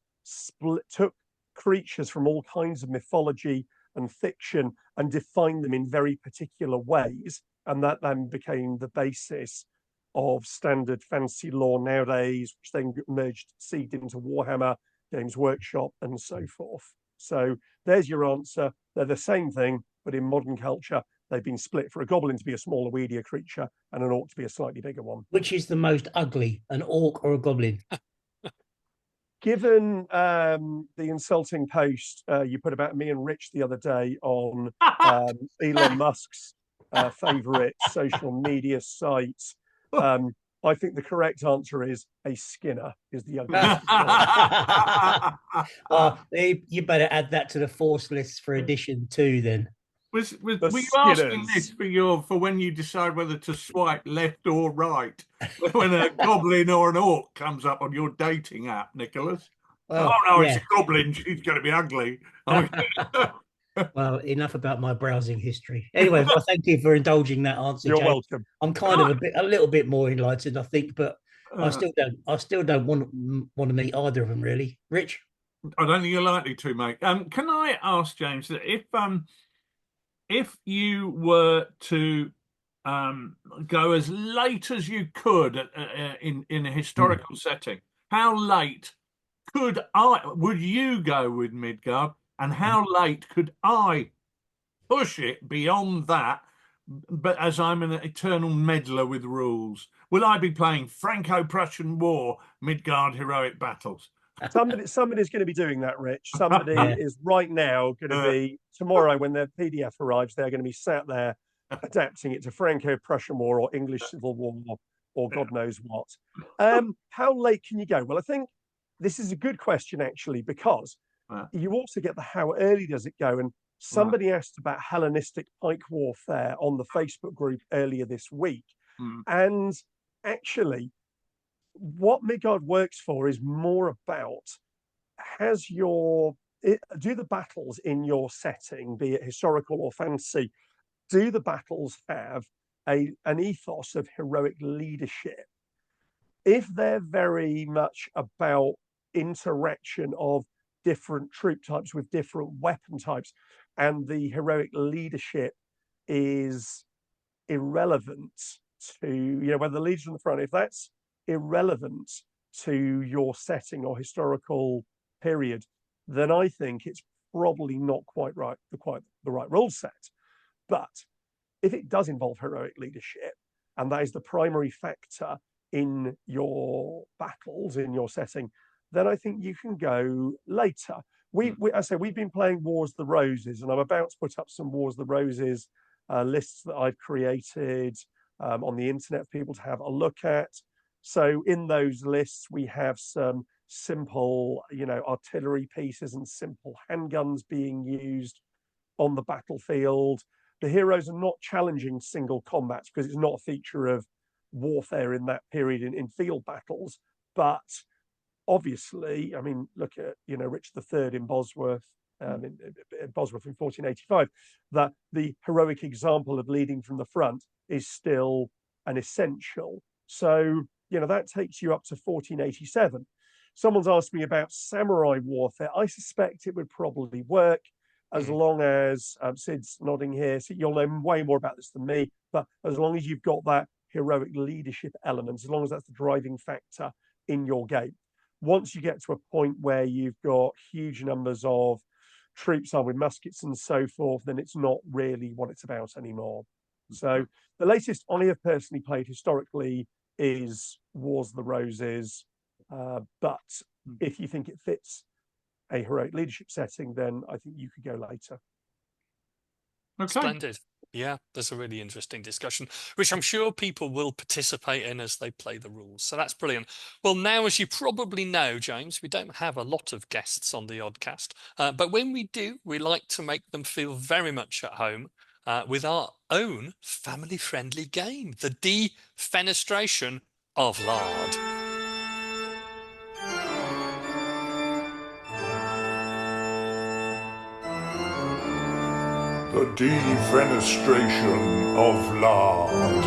took creatures from all kinds of mythology and fiction and defined them in very particular ways, and that then became the basis of standard fantasy lore nowadays, which then seeded into Warhammer, Games Workshop, and so forth. So there's your answer. They're the same thing, but in modern culture, they've been split for a goblin to be a smaller, weedier creature and an orc to be a slightly bigger one. Which is the most ugly, an orc or a goblin? Given the insulting post you put about me and Rich the other day on Elon Musk's favorite social media site, I think the correct answer is a Skinner is the ugliest. Well, you better add that to the force list for edition 2 then. Were you asking this for when you decide whether to swipe left or right when a goblin or an orc comes up on your dating app, Nicholas? Well, oh no, it's a goblin. She's going to be ugly. Well, enough about my browsing history. Anyway, well, thank you for indulging that answer. You're James. welcome. I'm kind of a little bit more enlightened, I think, but I still don't want to meet either of them, really. Rich, I don't think you're likely to, mate. Can I ask James that if you were to go as late as you could in a historical setting, how late would you go with Midgard, and how late could I push it beyond that? But as I'm an eternal meddler with rules, will I be playing Franco-Prussian War, Midgard Heroic Battles? Somebody's going to be doing that, Rich. Somebody is right now going to be, tomorrow when their PDF arrives, they're going to be sat there adapting it to Franco-Prussian War or English Civil War or God knows what. How late can you go? Well, I think this is a good question, actually, because you also get the how early does it go? And somebody asked about Hellenistic pike warfare on the Facebook group earlier this week. And actually, what Midgard works for is more about do the battles in your setting, be it historical or fantasy, do the battles have an ethos of heroic leadership? If they're very much about interaction of different troop types with different weapon types, and the heroic leadership is irrelevant to, whether the leader's on the front, if that's irrelevant to your setting or historical period, then I think it's probably not quite the right rule set. But if it does involve heroic leadership, and that is the primary factor in your battles, in your setting, then I think you can go later. We've been playing Wars of the Roses, and I'm about to put up some Wars of the Roses lists that I've created on the internet for people to have a look at. So in those lists, we have some simple, artillery pieces and simple handguns being used on the battlefield. The heroes are not challenging single combats because it's not a feature of warfare in that period in field battles. But obviously, I mean, look at, Richard III in Bosworth, in Bosworth in 1485, that the heroic example of leading from the front is still an essential. So, that takes you up to 1487. Someone's asked me about samurai warfare. I suspect it would probably work as long as, Sid's nodding here, so you'll know way more about this than me, but as long as you've got that heroic leadership element, as long as that's the driving factor in your game. Once you get to a point where you've got huge numbers of troops are with muskets and so forth, then it's not really what it's about anymore. So the latest I have personally played historically is Wars of the Roses, but if you think it fits a heroic leadership setting, then I think you could go later. Okay. Splendid. Yeah, there's a really interesting discussion, which I'm sure people will participate in as they play the rules. So that's brilliant. Well, now, as you probably know, James, we don't have a lot of guests on the Oddcast, but when we do, we like to make them feel very much at home with our own family-friendly game, the Defenestration of Lard. The Defenestration of Lard.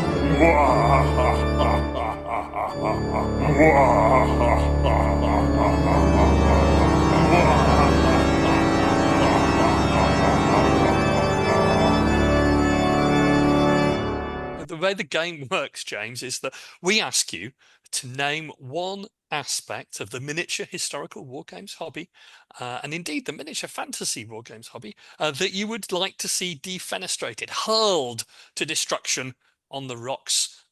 The way the game works, James, is that we ask you to name one aspect of the miniature historical wargames hobby, and indeed the miniature fantasy wargames hobby, that you would like to see defenestrated, hurled to destruction on the rocks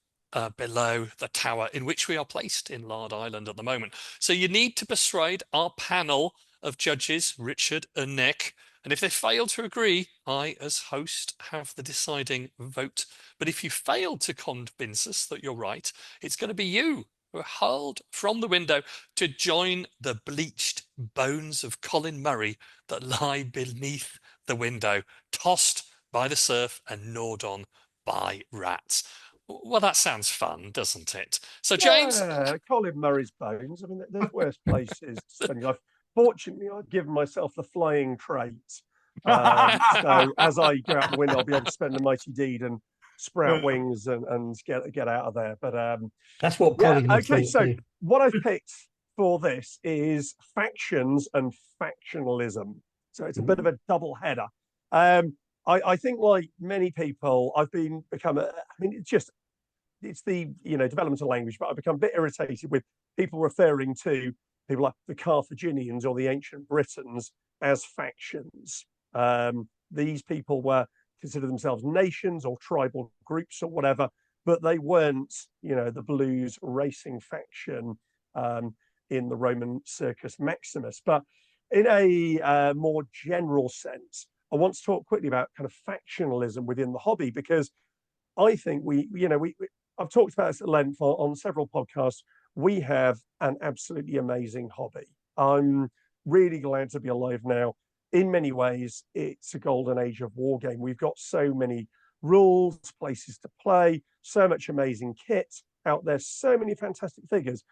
below the tower in which we are placed in Lard Island at the moment. So you need to persuade our panel of judges, Richard and Nick, and if they fail to agree, I, as host, have the deciding vote. But if you fail to convince us that you're right, it's going to be you who are hurled from the window to join the bleached bones of Colin Murray that lie beneath the window, tossed by the surf and gnawed on by rats. Well, that sounds fun, doesn't it? So, James... Yeah, Colin Murray's bones. I mean, there's worse places to spend your life. Fortunately, I've given myself the flying trait. So as I go out the window, I'll be able to spend the mighty deed and sprout wings and get out of there. But That's what yeah, Colin would okay. thought So too. what I've picked for this is factions and factionalism. So it's a bit of a double header. I think, like many people, I mean, it's the developmental language, but I've become a bit irritated with people referring to people like the Carthaginians or the ancient Britons as factions. These people were considered themselves nations or tribal groups or whatever, but they weren't, the blues racing faction in the Roman Circus Maximus. But in a more general sense, I want to talk quickly about kind of factionalism within the hobby, because I think I've talked about this at length on several podcasts. We have an absolutely amazing hobby. I'm really glad to be alive now. In many ways, it's a golden age of wargame. We've got so many rules, places to play, so much amazing kit out there, so many fantastic figures.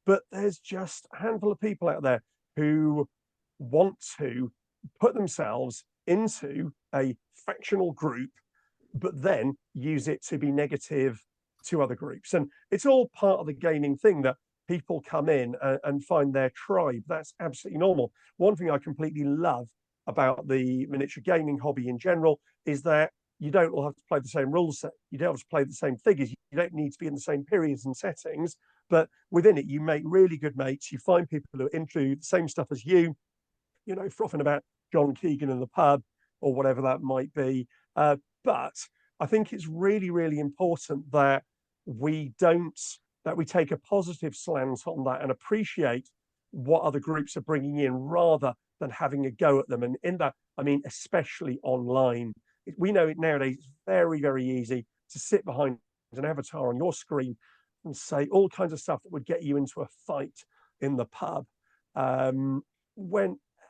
But there's just a handful of people out there who want to put themselves into a factional group, but then use it to be negative to other groups. And it's all part of the gaming thing that people come in and find their tribe. That's absolutely normal. One thing I completely love about the miniature gaming hobby in general is that you don't all have to play the same rule set. You don't have to play the same figures. You don't need to be in the same periods and settings, but within it, you make really good mates. You find people who are into the same stuff as you, frothing about John Keegan in the pub or whatever that might be. But I think it's really, really important that we take a positive slant on that and appreciate what other groups are bringing in rather than having a go at them. And in that, I mean, especially online, we know it nowadays, it's very, very easy to sit behind an avatar on your screen and say all kinds of stuff that would get you into a fight in the pub. And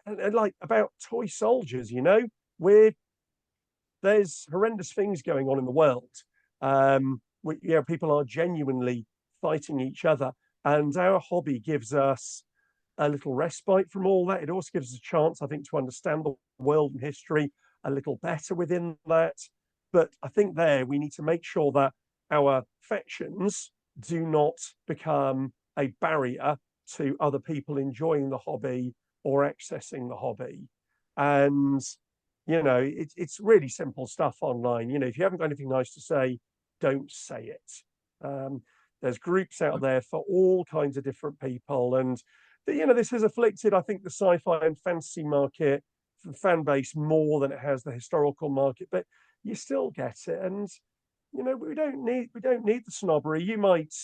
like about toy soldiers, there's horrendous things going on in the world. People are genuinely fighting each other, and our hobby gives us a little respite from all that. It also gives us a chance, I think, to understand the world and history a little better within that. But I think we need to make sure that our factions do not become a barrier to other people enjoying the hobby or accessing the hobby. And it's really simple stuff online. If you haven't got anything nice to say, don't say it. There's groups out there for all kinds of different people, and this has afflicted, I think, the sci-fi and fantasy market fan base more than it has the historical market, but you still get it. And we don't need the snobbery. You might,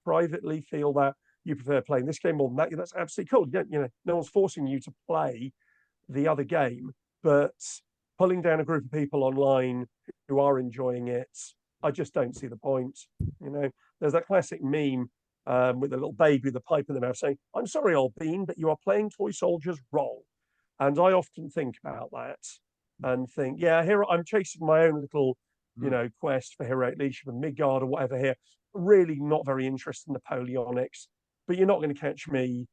privately feel that you prefer playing this game more than that. That's absolutely cool. No one's forcing you to play the other game, but pulling down a group of people online who are enjoying it, I just don't see the point. There's that classic meme with the little baby with the pipe in the mouth saying, "I'm sorry, old bean, but you are playing toy soldiers wrong." And I often think about that and think, yeah, here I'm chasing my own little, quest for heroic leadership and Midgard or whatever here. Really not very interested in Napoleonics, but you're not going to catch me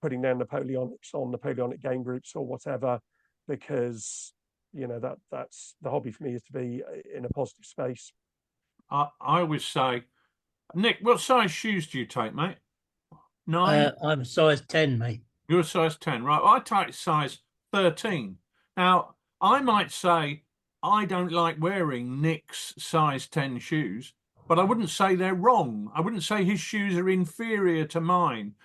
putting down Napoleonics on Napoleonic game groups or whatever, because that's the hobby for me, is to be in a positive space. I always say, Nick, what size shoes do you take, mate? 9? I'm size 10, mate. You're a size 10, right? I take size 13. Now, I might say I don't like wearing Nick's size 10 shoes, but I wouldn't say they're wrong. I wouldn't say his shoes are inferior to mine.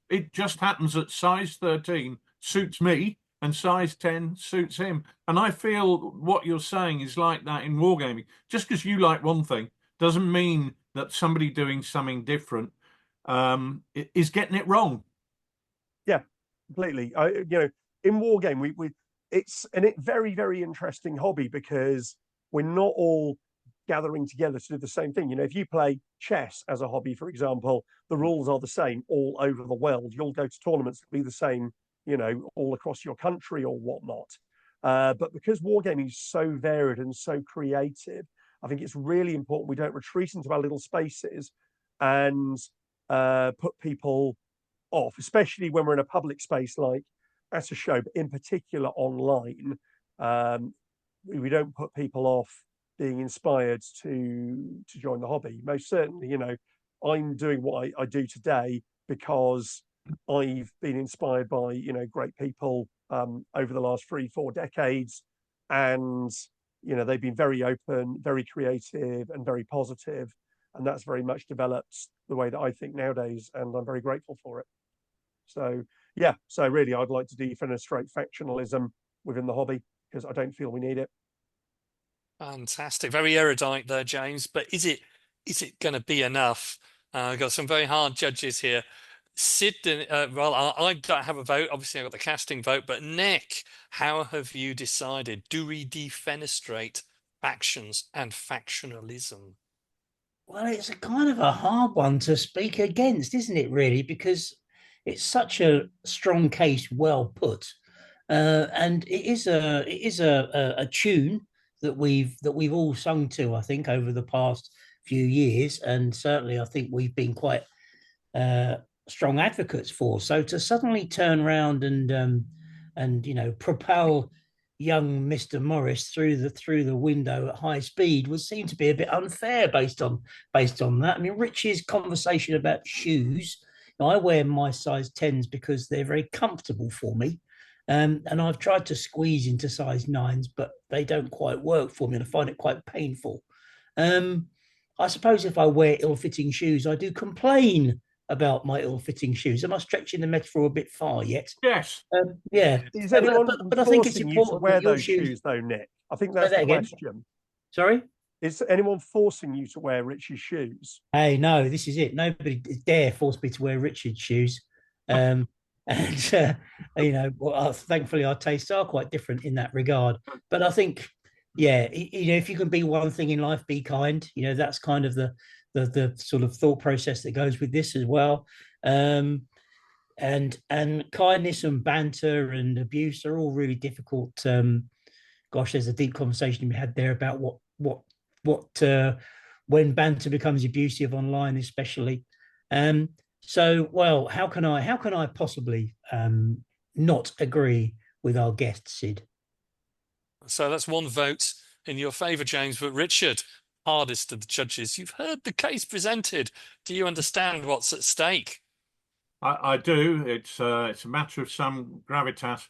It just happens that size 13 suits me and size 10 suits him. And I feel what you're saying is like that in wargaming. Just because you like one thing doesn't mean that somebody doing something different is getting it wrong. Yeah, completely. In wargame, it's a very, very interesting hobby, because we're not all gathering together to do the same thing. If you play chess as a hobby, for example, the rules are the same all over the world. You'll go to tournaments that will be the same, all across your country or whatnot. But because wargaming is so varied and so creative, I think it's really important we don't retreat into our little spaces and put people off, especially when we're in a public space like at a show, but in particular online. We don't put people off being inspired to join the hobby. Most certainly, I'm doing what I do today because I've been inspired by great people over the last 3-4 decades, and they've been very open, very creative, and very positive, and that's very much developed the way that I think nowadays, and I'm very grateful for it. So yeah, so really I'd like to defenestrate factionalism within the hobby, because I don't feel we need it. Fantastic, very erudite there, James. But is it going to be enough? I've got some very hard judges here. Sid, well, I don't have a vote. Obviously, I got the casting vote. But Nick, how have you decided? Do we defenestrate factions and factionalism? Well, it's a kind of a hard one to speak against, isn't it, really? Because it's such a strong case, well put. And it is a tune that we've all sung to, I think, over the past few years, and certainly I think we've been quite strong advocates for. So to suddenly turn around and propel young Mr. Morris through the window at high speed would seem to be a bit unfair based on that. I mean, Rich's conversation about shoes. I wear my size 10s because they're very comfortable for me. And I've tried to squeeze into size 9s, but they don't quite work for me, and I find it quite painful. I suppose if I wear ill-fitting shoes, I do complain about my ill-fitting shoes. Am I stretching the metaphor a bit far yet? Yes. Yeah. Is anyone but I think it's forcing you important to wear that your those shoes, though, Nick? I think that's Say that the again. question. Sorry? Is anyone forcing you to wear Rich's shoes? Hey, no, this is it. Nobody dare force me to wear Richard's shoes. And thankfully our tastes are quite different in that regard. But I think, yeah, if you can be one thing in life, be kind. That's kind of the sort of thought process that goes with this as well. And kindness and banter and abuse are all really difficult. Gosh, there's a deep conversation to be had there about what when banter becomes abusive online, especially. So, well, how can I possibly not agree with our guest, Sid? So that's one vote in your favour, James. But Richard, hardest of the judges, you've heard the case presented. Do you understand what's at stake? I do. It's a matter of some gravitas.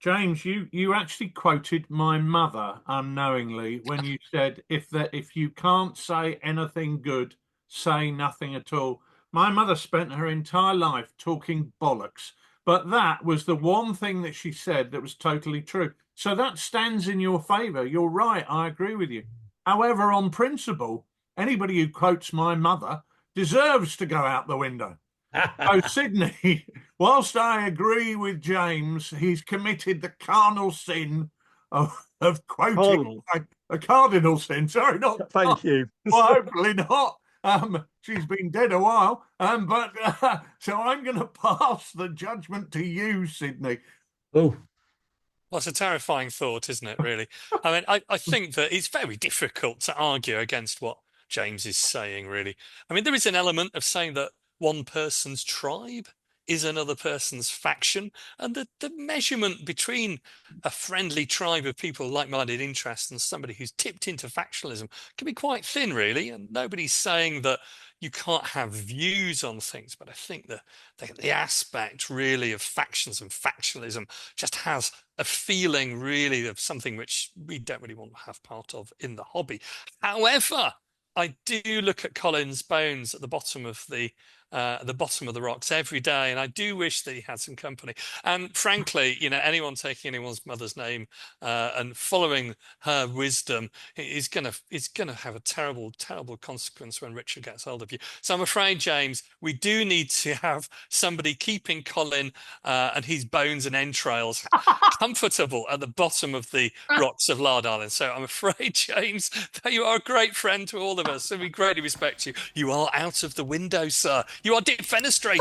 James, you actually quoted my mother unknowingly when you said, if you can't say anything good, say nothing at all. My mother spent her entire life talking bollocks, but that was the one thing that she said that was totally true. So that stands in your favour. You're right. I agree with you. However, on principle, anybody who quotes my mother deserves to go out the window. So, Sydney, whilst I agree with James, he's committed the carnal sin of quoting a cardinal sin. Sorry, not. Thank you. Well, hopefully not. She's been dead a while. But so I'm going to pass the judgment to you, Sydney. Oh, Well, it's a terrifying thought, isn't it, really? I mean, I think that it's very difficult to argue against what James is saying, really. I mean, there is an element of saying that one person's tribe is another person's faction, and the measurement between a friendly tribe of people with like-minded interests and somebody who's tipped into factionalism can be quite thin, really. And nobody's saying that you can't have views on things, but I think the aspect really of factions and factionalism just has a feeling really of something which we don't really want to have part of in the hobby. However, I do look at Colin's bones at the bottom of the rocks every day, and I do wish that he had some company. And frankly, you know, anyone taking anyone's mother's name and following her wisdom is gonna have a terrible consequence when Richard gets hold of you. So I'm afraid, James, we do need to have somebody keeping Colin and his bones and entrails comfortable at the bottom of the rocks of Lard Island. So I'm afraid, James, that you are a great friend to all of us, and we greatly respect you. You are out of the window, sir. You are defenestrated.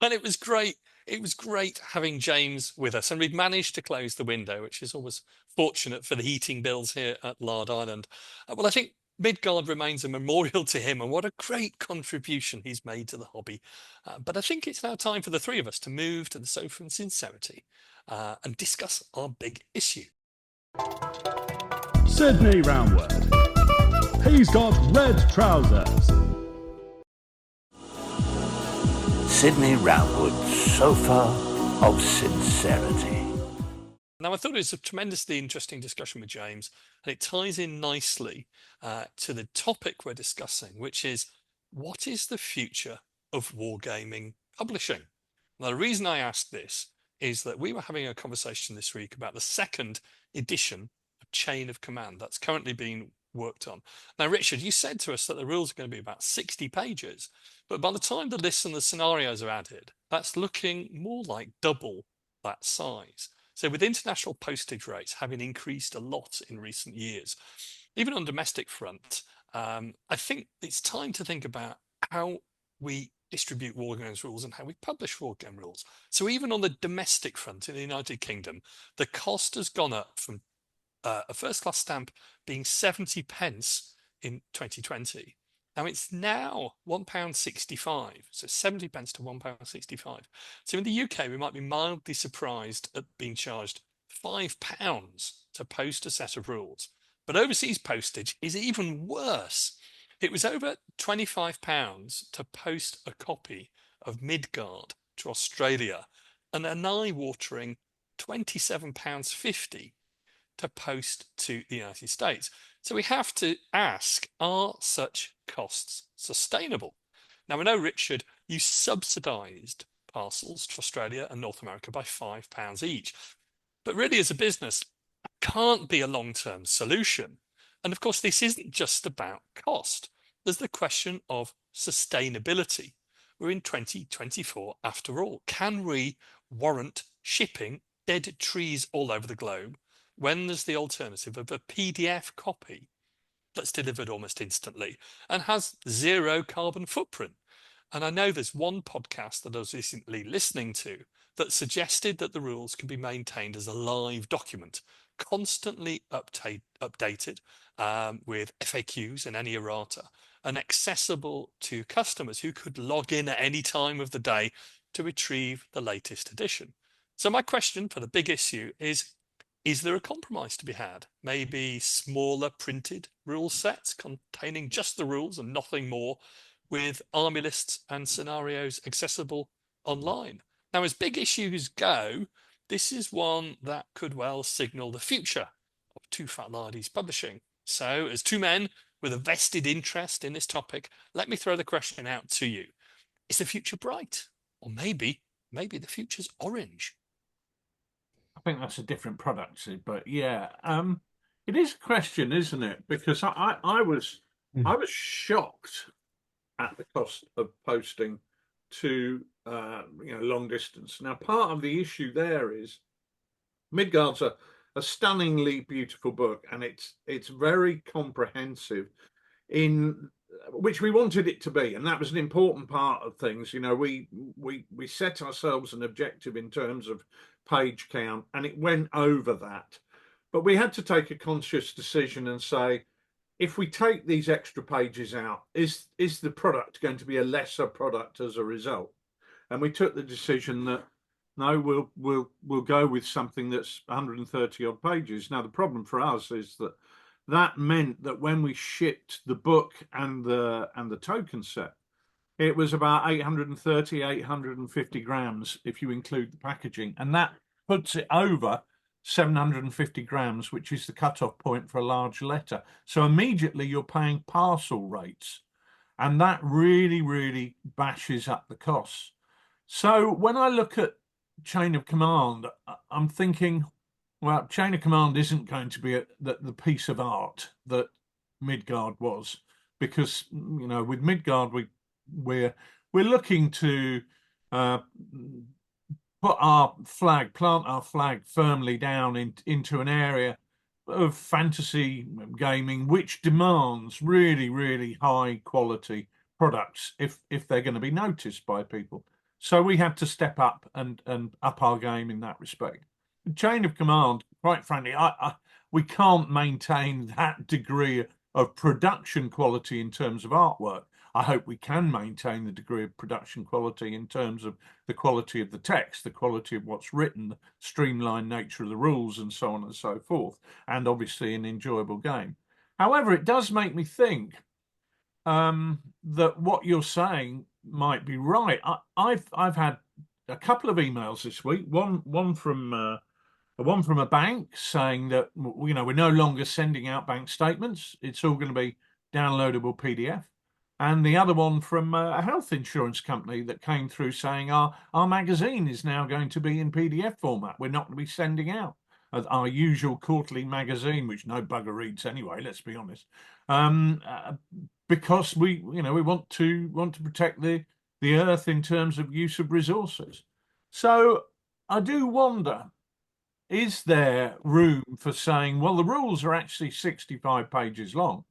And it was great. It was great having James with us, and we'd managed to close the window, which is always fortunate for the heating bills here at Lard Island. Well, I think Midgard remains a memorial to him, and what a great contribution he's made to the hobby. But I think it's now time for the three of us to move to the sofa in sincerity and discuss our big issue. Sydney Roundward. He's got red trousers. Sydney Roundwood's Sofa of Sincerity. Now, I thought it was a tremendously interesting discussion with James, and it ties in nicely to the topic we're discussing, which is what is the future of wargaming publishing? Now, the reason I asked this is that we were having a conversation this week about the second edition of Chain of Command that's currently being worked on. Now, Richard, you said to us that the rules are going to be about 60 pages, but by the time the lists and the scenarios are added, that's looking more like double that size. So with international postage rates having increased a lot in recent years, even on domestic front, I think it's time to think about how we distribute wargames rules and how we publish wargame rules. So even on the domestic front in the United Kingdom, the cost has gone up from a first class stamp being 70 pence in 2020. Now it's now £1.65, so 70 pence to £1.65. So in the UK, we might be mildly surprised at being charged £5 to post a set of rules. But overseas postage is even worse. It was over £25 to post a copy of Midgard to Australia, and an eye-watering £27.50 to post to the United States. So we have to ask, are such costs sustainable? Now, I know, Richard, you subsidised parcels to Australia and North America by £5 each. But really, as a business, that can't be a long-term solution. And of course, this isn't just about cost. There's the question of sustainability. We're in 2024 after all. Can we warrant shipping dead trees all over the globe when there's the alternative of a PDF copy that's delivered almost instantly and has zero carbon footprint? And I know there's one podcast that I was recently listening to that suggested that the rules can be maintained as a live document, constantly updated with FAQs and any errata, and accessible to customers who could log in at any time of the day to retrieve the latest edition. So my question for the big issue is there a compromise to be had? Maybe smaller printed rule sets containing just the rules and nothing more, with army lists and scenarios accessible online. Now, as big issues go, this is one that could well signal the future of TooFatLardies publishing. So, as two men with with a vested interest in this topic, let me throw the question out to you. Is the future bright? Or maybe the future's orange? I think that's a different product, Sid, but yeah, it is a question, isn't it? Because I was shocked at the cost of posting to long distance. Now, part of the issue there is Midgard's a stunningly beautiful book, and it's very comprehensive, in which we wanted it to be, and that was an important part of things. We set ourselves an objective in terms of page count, and it went over that, but we had to take a conscious decision and say, if we take these extra pages out, is the product going to be a lesser product as a result? And we took the decision that no, we'll go with something that's 130 odd pages. Now, the problem for us is that meant that when we shipped the book and the token set, it was about 850 grams if you include the packaging, and that puts it over 750 grams, which is the cutoff point for a large letter. So immediately you're paying parcel rates, and that really bashes up the costs. So when I look at Chain of Command, I'm thinking, well, Chain of Command isn't going to be the piece of art that Midgard was, because with Midgard we're looking to plant our flag firmly down into an area of fantasy gaming, which demands really high quality products if they're going to be noticed by people. So we had to step up and up our game in that respect. Chain of Command, quite frankly, we can't maintain that degree of production quality in terms of artwork. I hope we can maintain the degree of production quality in terms of the quality of the text, the quality of what's written, the streamlined nature of the rules, and so on and so forth, and obviously an enjoyable game. However, it does make me think that what you're saying might be right. I've had a couple of emails this week. One from a bank saying that we're no longer sending out bank statements. It's all going to be downloadable PDF. And the other one from a health insurance company that came through saying our magazine is now going to be in PDF format. We're not going to be sending out our usual quarterly magazine, which no bugger reads anyway, let's be honest, because we want to protect the earth in terms of use of resources. So I do wonder, is there room for saying, well, the rules are actually 65 pages long,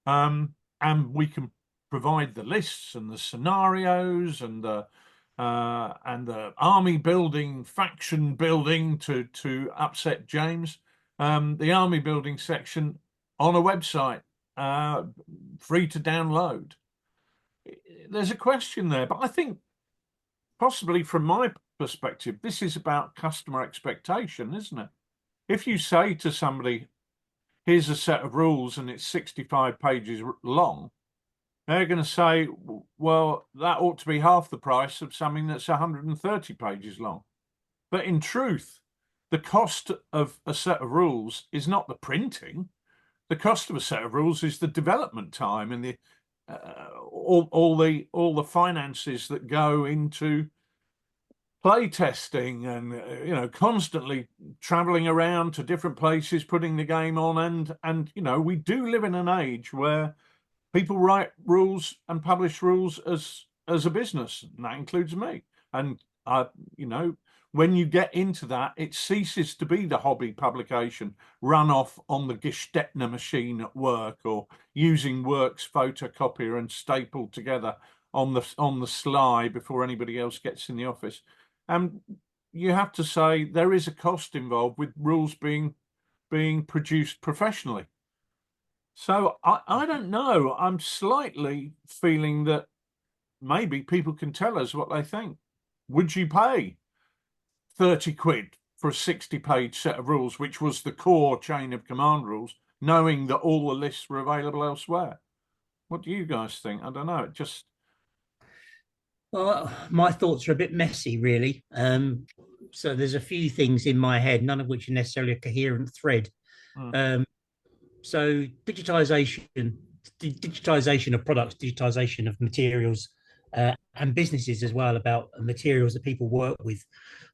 and we can provide the lists and the scenarios and the army building, faction building to upset James, the army building section on a website, free to download. There's a question there, but I think possibly from my perspective, this is about customer expectation, isn't it? If you say to somebody, here's a set of rules and it's 65 pages long, they're going to say, well, that ought to be half the price of something that's 130 pages long. But in truth, the cost of a set of rules is not the printing. The cost of a set of rules is the development time and the all the finances that go into play testing and constantly traveling around to different places, putting the game on, and we do live in an age where people write rules and publish rules as a business, and that includes me. And when you get into that, it ceases to be the hobby publication run off on the Gestetner machine at work, or using Works photocopier and stapled together on the sly before anybody else gets in the office. And you have to say there is a cost involved with rules being produced professionally. So I don't know. I'm slightly feeling that maybe people can tell us what they think. Would you pay 30 quid for a 60-page set of rules, which was the core Chain of Command rules, knowing that all the lists were available elsewhere? What do you guys think? I don't know. It just... Well, my thoughts are a bit messy, really. So there's a few things in my head, none of which are necessarily a coherent thread. So digitization digitization of products, digitization of materials, and businesses as well, about materials that people work with.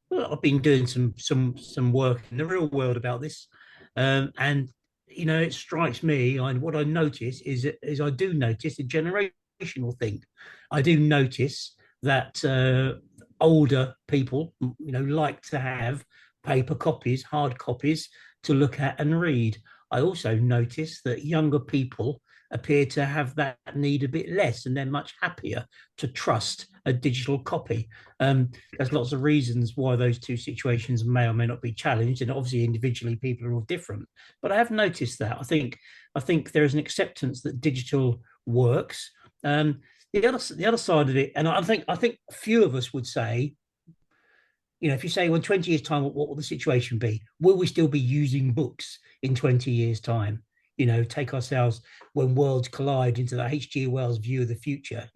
Well, I've been doing some work in the real world about this, and it strikes me. What I notice is I do notice a generational thing. I do notice that older people, like to have paper copies, hard copies to look at and read. I also notice that younger people appear to have that need a bit less, and they're much happier to trust a digital copy. There's lots of reasons why those two situations may or may not be challenged, and obviously individually people are all different. But I have noticed that. I think there is an acceptance that digital works. The other side of it, and I think few of us would say, if you say, well, 20 years' time, what will the situation be? Will we still be using books in 20 years' time? Take ourselves when worlds collide into the H.G. Wells view of the future.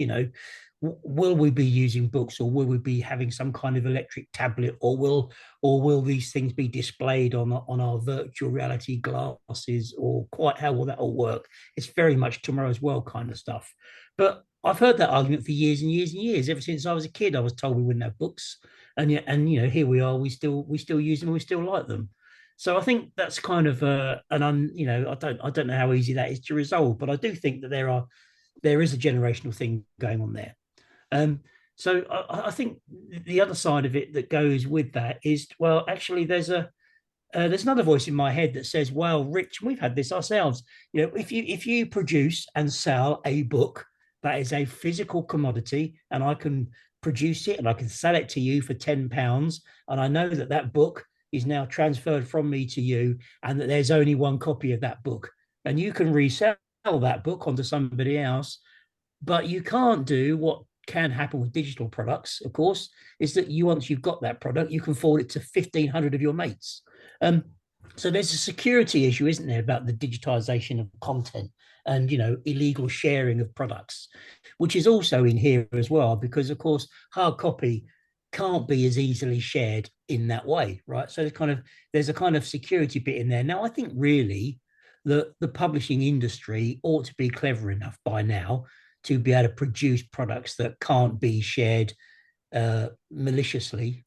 Will we be using books, or will we be having some kind of electric tablet, or will these things be displayed on our virtual reality glasses, or quite how will that all work? It's very much tomorrow's world kind of stuff. But I've heard that argument for years and years and years. Ever since I was a kid, I was told we wouldn't have books, and here we are. We still use them. We still like them. So I think that's kind of I don't know how easy that is to resolve, but I do think that there is a generational thing going on there. So I think the other side of it that goes with that is, well, actually, there's another voice in my head that says, well, Rich, we've had this ourselves. If you produce and sell a book that is a physical commodity, and I can produce it and I can sell it to you for £10, and I know that book is now transferred from me to you, and that there's only one copy of that book, and you can resell that book onto somebody else. But you can't do what can happen with digital products, of course, is that once you've got that product, you can forward it to 1,500 of your mates. So there's a security issue, isn't there, about the digitization of content and illegal sharing of products, which is also in here as well, because of course hard copy can't be as easily shared in that way, right? So there's a kind of security bit in there. Now, I think really the publishing industry ought to be clever enough by now to be able to produce products that can't be shared maliciously,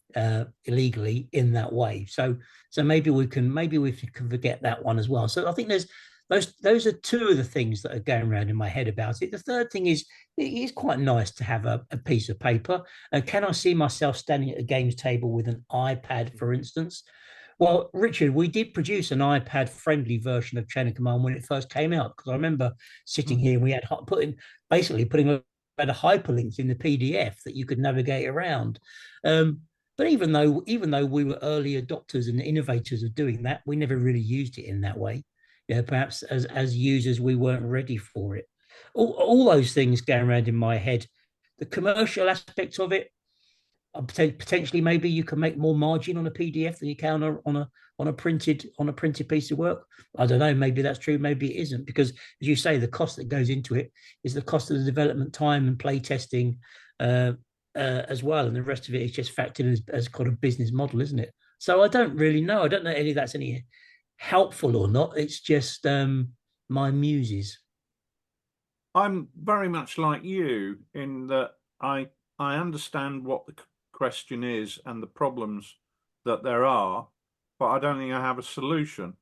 illegally in that way. So maybe we can forget that one as well. So I think there's those are two of the things that are going around in my head about it. The third thing is, it is quite nice to have a piece of paper. And can I see myself standing at a games table with an iPad, for instance? Well, Richard, we did produce an iPad-friendly version of Chain of Command when it first came out, because I remember sitting here and we had putting hyperlinks in the PDF that you could navigate around. But even though we were early adopters and innovators of doing that, we never really used it in that way. Perhaps as users, we weren't ready for it. All those things going around in my head. The commercial aspects of it, potentially maybe you can make more margin on a PDF than you can on a printed piece of work. I don't know. Maybe that's true. Maybe it isn't, because as you say, the cost that goes into it is the cost of the development time and play testing as well, and the rest of it is just factored in as kind of business model, isn't it? So I don't really know. I don't know any of that's any helpful or not. It's just my muses. I'm very much like you in that I understand what the question is and the problems that there are, but I don't think I have a solution.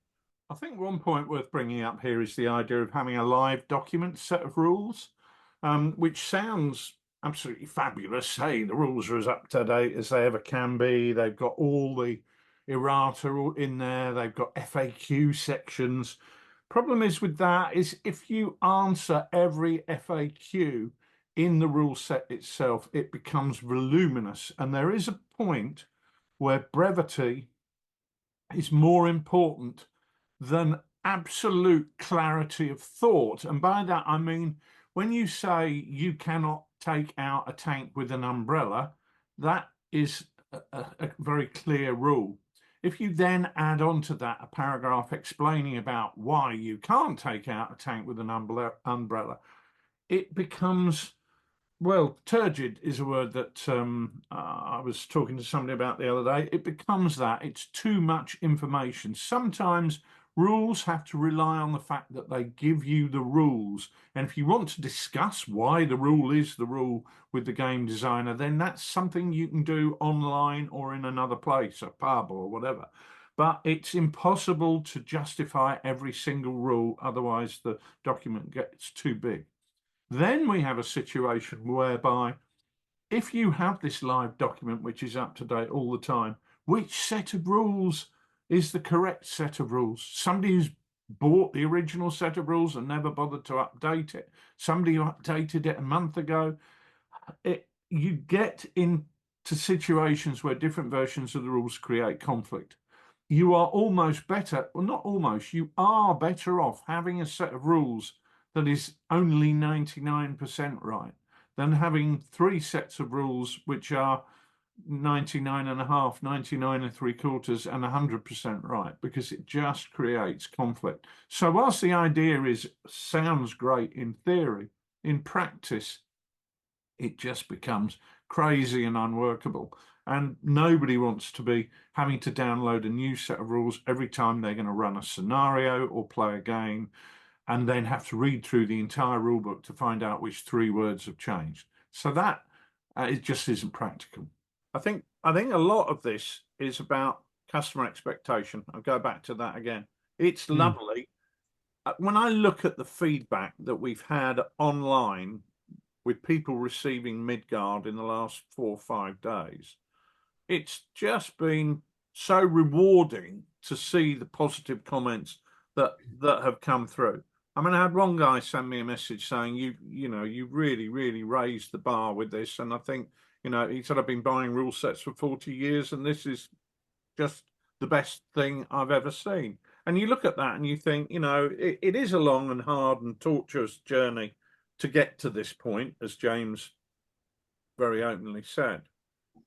I think one point worth bringing up here is the idea of having a live document set of rules, which sounds absolutely fabulous. Hey, the rules are as up to date as they ever can be. They've got all the errata in there. They've got FAQ sections. Problem is with that is if you answer every FAQ in the rule set itself, it becomes voluminous. And there is a point where brevity is more important than absolute clarity of thought. And by that, I mean, when you say you cannot take out a tank with an umbrella, that is a very clear rule. If you then add on to that a paragraph explaining about why you can't take out a tank with an umbrella, it becomes, well, turgid is a word that I was talking to somebody about the other day. It becomes that. It's too much information. Sometimes rules have to rely on the fact that they give you the rules. And if you want to discuss why the rule is the rule with the game designer, then that's something you can do online or in another place, a pub or whatever. But it's impossible to justify every single rule, otherwise the document gets too big. Then we have a situation whereby if you have this live document, which is up to date all the time, which set of rules is the correct set of rules? Somebody who's bought the original set of rules and never bothered to update it, somebody who updated it a month ago. You get into situations where different versions of the rules create conflict. You are almost better, well, not almost, you are better off having a set of rules that is only 99% right than having 3 sets of rules which are 99.5, 99.75, and 100% right, because it just creates conflict. So whilst the idea sounds great in theory, in practice, it just becomes crazy and unworkable. And nobody wants to be having to download a new set of rules every time they're going to run a scenario or play a game, and then have to read through the entire rule book to find out which 3 words have changed. So that it just isn't practical. I think a lot of this is about customer expectation. I'll go back to that again. It's lovely. When I look at the feedback that we've had online with people receiving Midgard in the last 4 or 5 days, it's just been so rewarding to see the positive comments that have come through. I mean, I had one guy send me a message saying, you really, really raised the bar with this. And I think, he said, I've been buying rule sets for 40 years and this is just the best thing I've ever seen. And you look at that and you think, it is a long and hard and tortuous journey to get to this point, as James very openly said.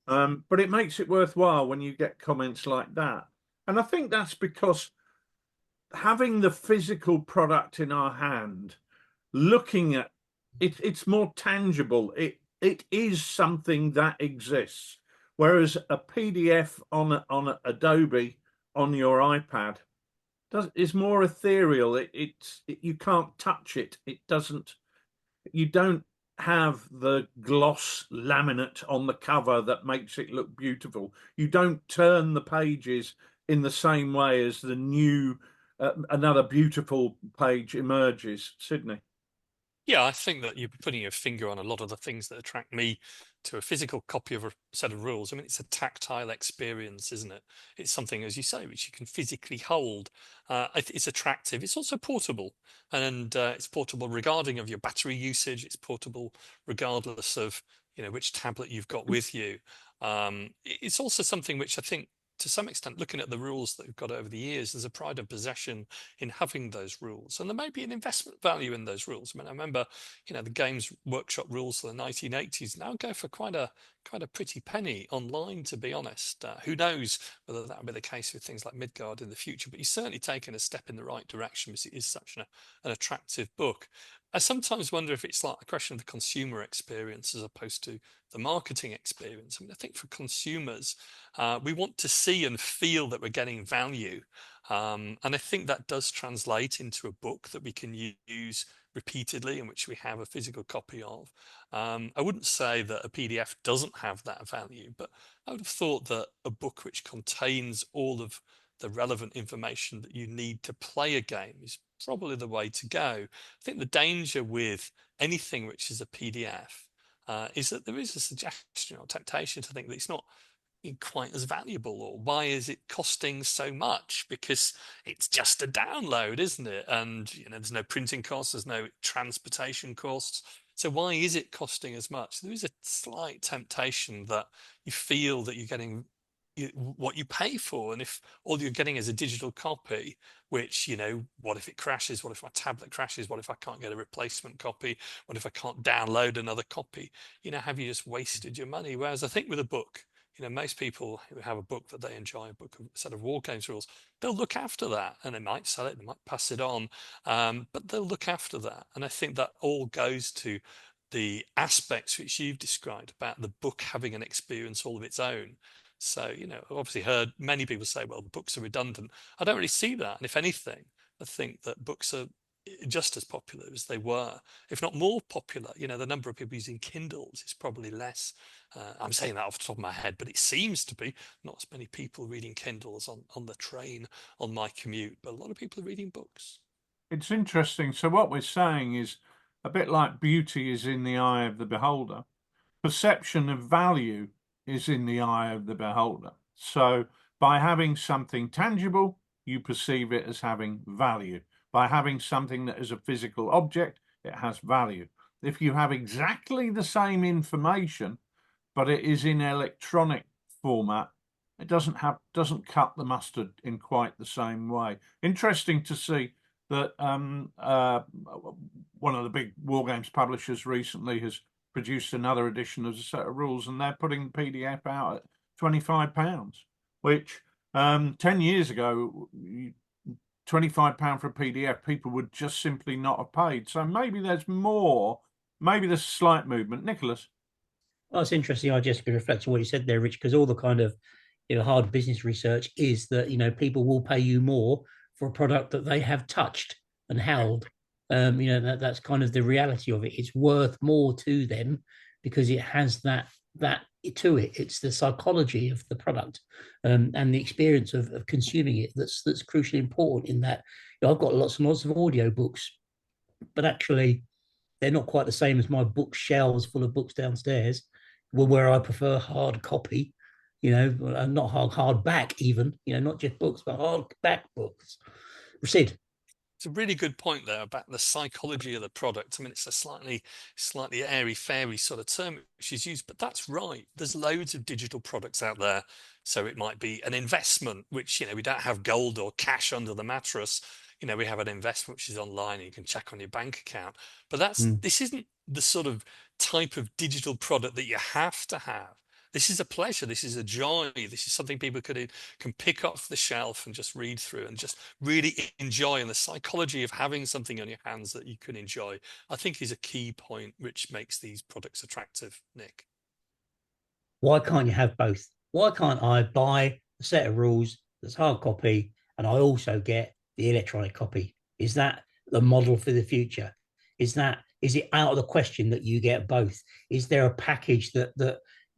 But it makes it worthwhile when you get comments like that. And I think that's because having the physical product in our hand, looking at it, it's more tangible. It is something that exists. Whereas a PDF on Adobe on your iPad is more ethereal. You can't touch it. It doesn't. You don't have the gloss laminate on the cover that makes it look beautiful. You don't turn the pages in the same way as the new another beautiful page emerges. Sydney. Yeah, I think that you're putting your finger on a lot of the things that attract me to a physical copy of a set of rules. I mean, it's a tactile experience, isn't it? It's something, as you say, which you can physically hold. It's attractive. It's also portable, and it's portable regarding of your battery usage. It's portable regardless of which tablet you've got with you. It's also something which I think, to some extent, looking at the rules that we've got over the years, there's a pride of possession in having those rules, and there may be an investment value in those rules. I mean, I remember, the Games Workshop rules of the 1980s now go for quite a pretty penny online, to be honest. Who knows whether that will be the case with things like Midgard in the future, but he's certainly taken a step in the right direction because it is such an attractive book. I sometimes wonder if it's like a question of the consumer experience as opposed to the marketing experience. I mean, I think for consumers, we want to see and feel that we're getting value. And I think that does translate into a book that we can use repeatedly, in which we have a physical copy of. I wouldn't say that a PDF doesn't have that value, but I would have thought that a book which contains all of the relevant information that you need to play a game is probably the way to go. I think the danger with anything which is a PDF is that there is a suggestion or temptation to think that it's not quite as valuable, or why is it costing so much? Because it's just a download, isn't it? And there's no printing costs, there's no transportation costs. So why is it costing as much? There is a slight temptation that you feel that you're getting what you pay for, and if all you're getting is a digital copy, which what if it crashes, what if my tablet crashes, what if I can't get a replacement copy, what if I can't download another copy, have you just wasted your money? Whereas I think with a book, most people who have a book that they enjoy, a set of war games rules, they'll look after that, and they might sell it, they might pass it on, but they'll look after that. And I think that all goes to the aspects which you've described about the book having an experience all of its own. So, I've obviously heard many people say, well, books are redundant. I don't really see that. And if anything, I think that books are just as popular as they were, if not more popular. The number of people using Kindles is probably less. I'm saying that off the top of my head, but it seems to be not as many people reading Kindles on the train on my commute, but a lot of people are reading books. It's interesting. So what we're saying is a bit like beauty is in the eye of the beholder, perception of value is in the eye of the beholder. So by having something tangible, you perceive it as having value. By having something that is a physical object, it has value. If you have exactly the same information, but it is in electronic format, it doesn't cut the mustard in quite the same way. Interesting to see that one of the big wargames publishers recently has produced another edition of a set of rules, and they're putting the PDF out at £25, which 10 years ago, £25 for a PDF, people would just simply not have paid. So maybe there's more, maybe there's a slight movement. Nicholas? Well, it's interesting. I just could reflect on what you said there, Rich, because all the kind of hard business research is that people will pay you more for a product that they have touched and held. That's kind of the reality of it. It's worth more to them because it has that to it. It's the psychology of the product and the experience of consuming it that's crucially important. In that, I've got lots and lots of audio books, but actually they're not quite the same as my bookshelves full of books downstairs, where I prefer hard copy, not hardback even, not just books, but hardback books. Sid? It's a really good point there about the psychology of the product. I mean, it's a slightly airy-fairy sort of term which is used, but that's right. There's loads of digital products out there. So it might be an investment, which, we don't have gold or cash under the mattress. We have an investment which is online and you can check on your bank account. But this isn't the sort of type of digital product that you have to have. This is a pleasure. This is a joy. This is something people can pick off the shelf and just read through and just really enjoy. And the psychology of having something on your hands that you can enjoy, I think, is a key point which makes these products attractive. Nick? Why can't you have both? Why can't I buy a set of rules that's hard copy and I also get the electronic copy? Is that the model for the future? Is it out of the question that you get both? Is there a package that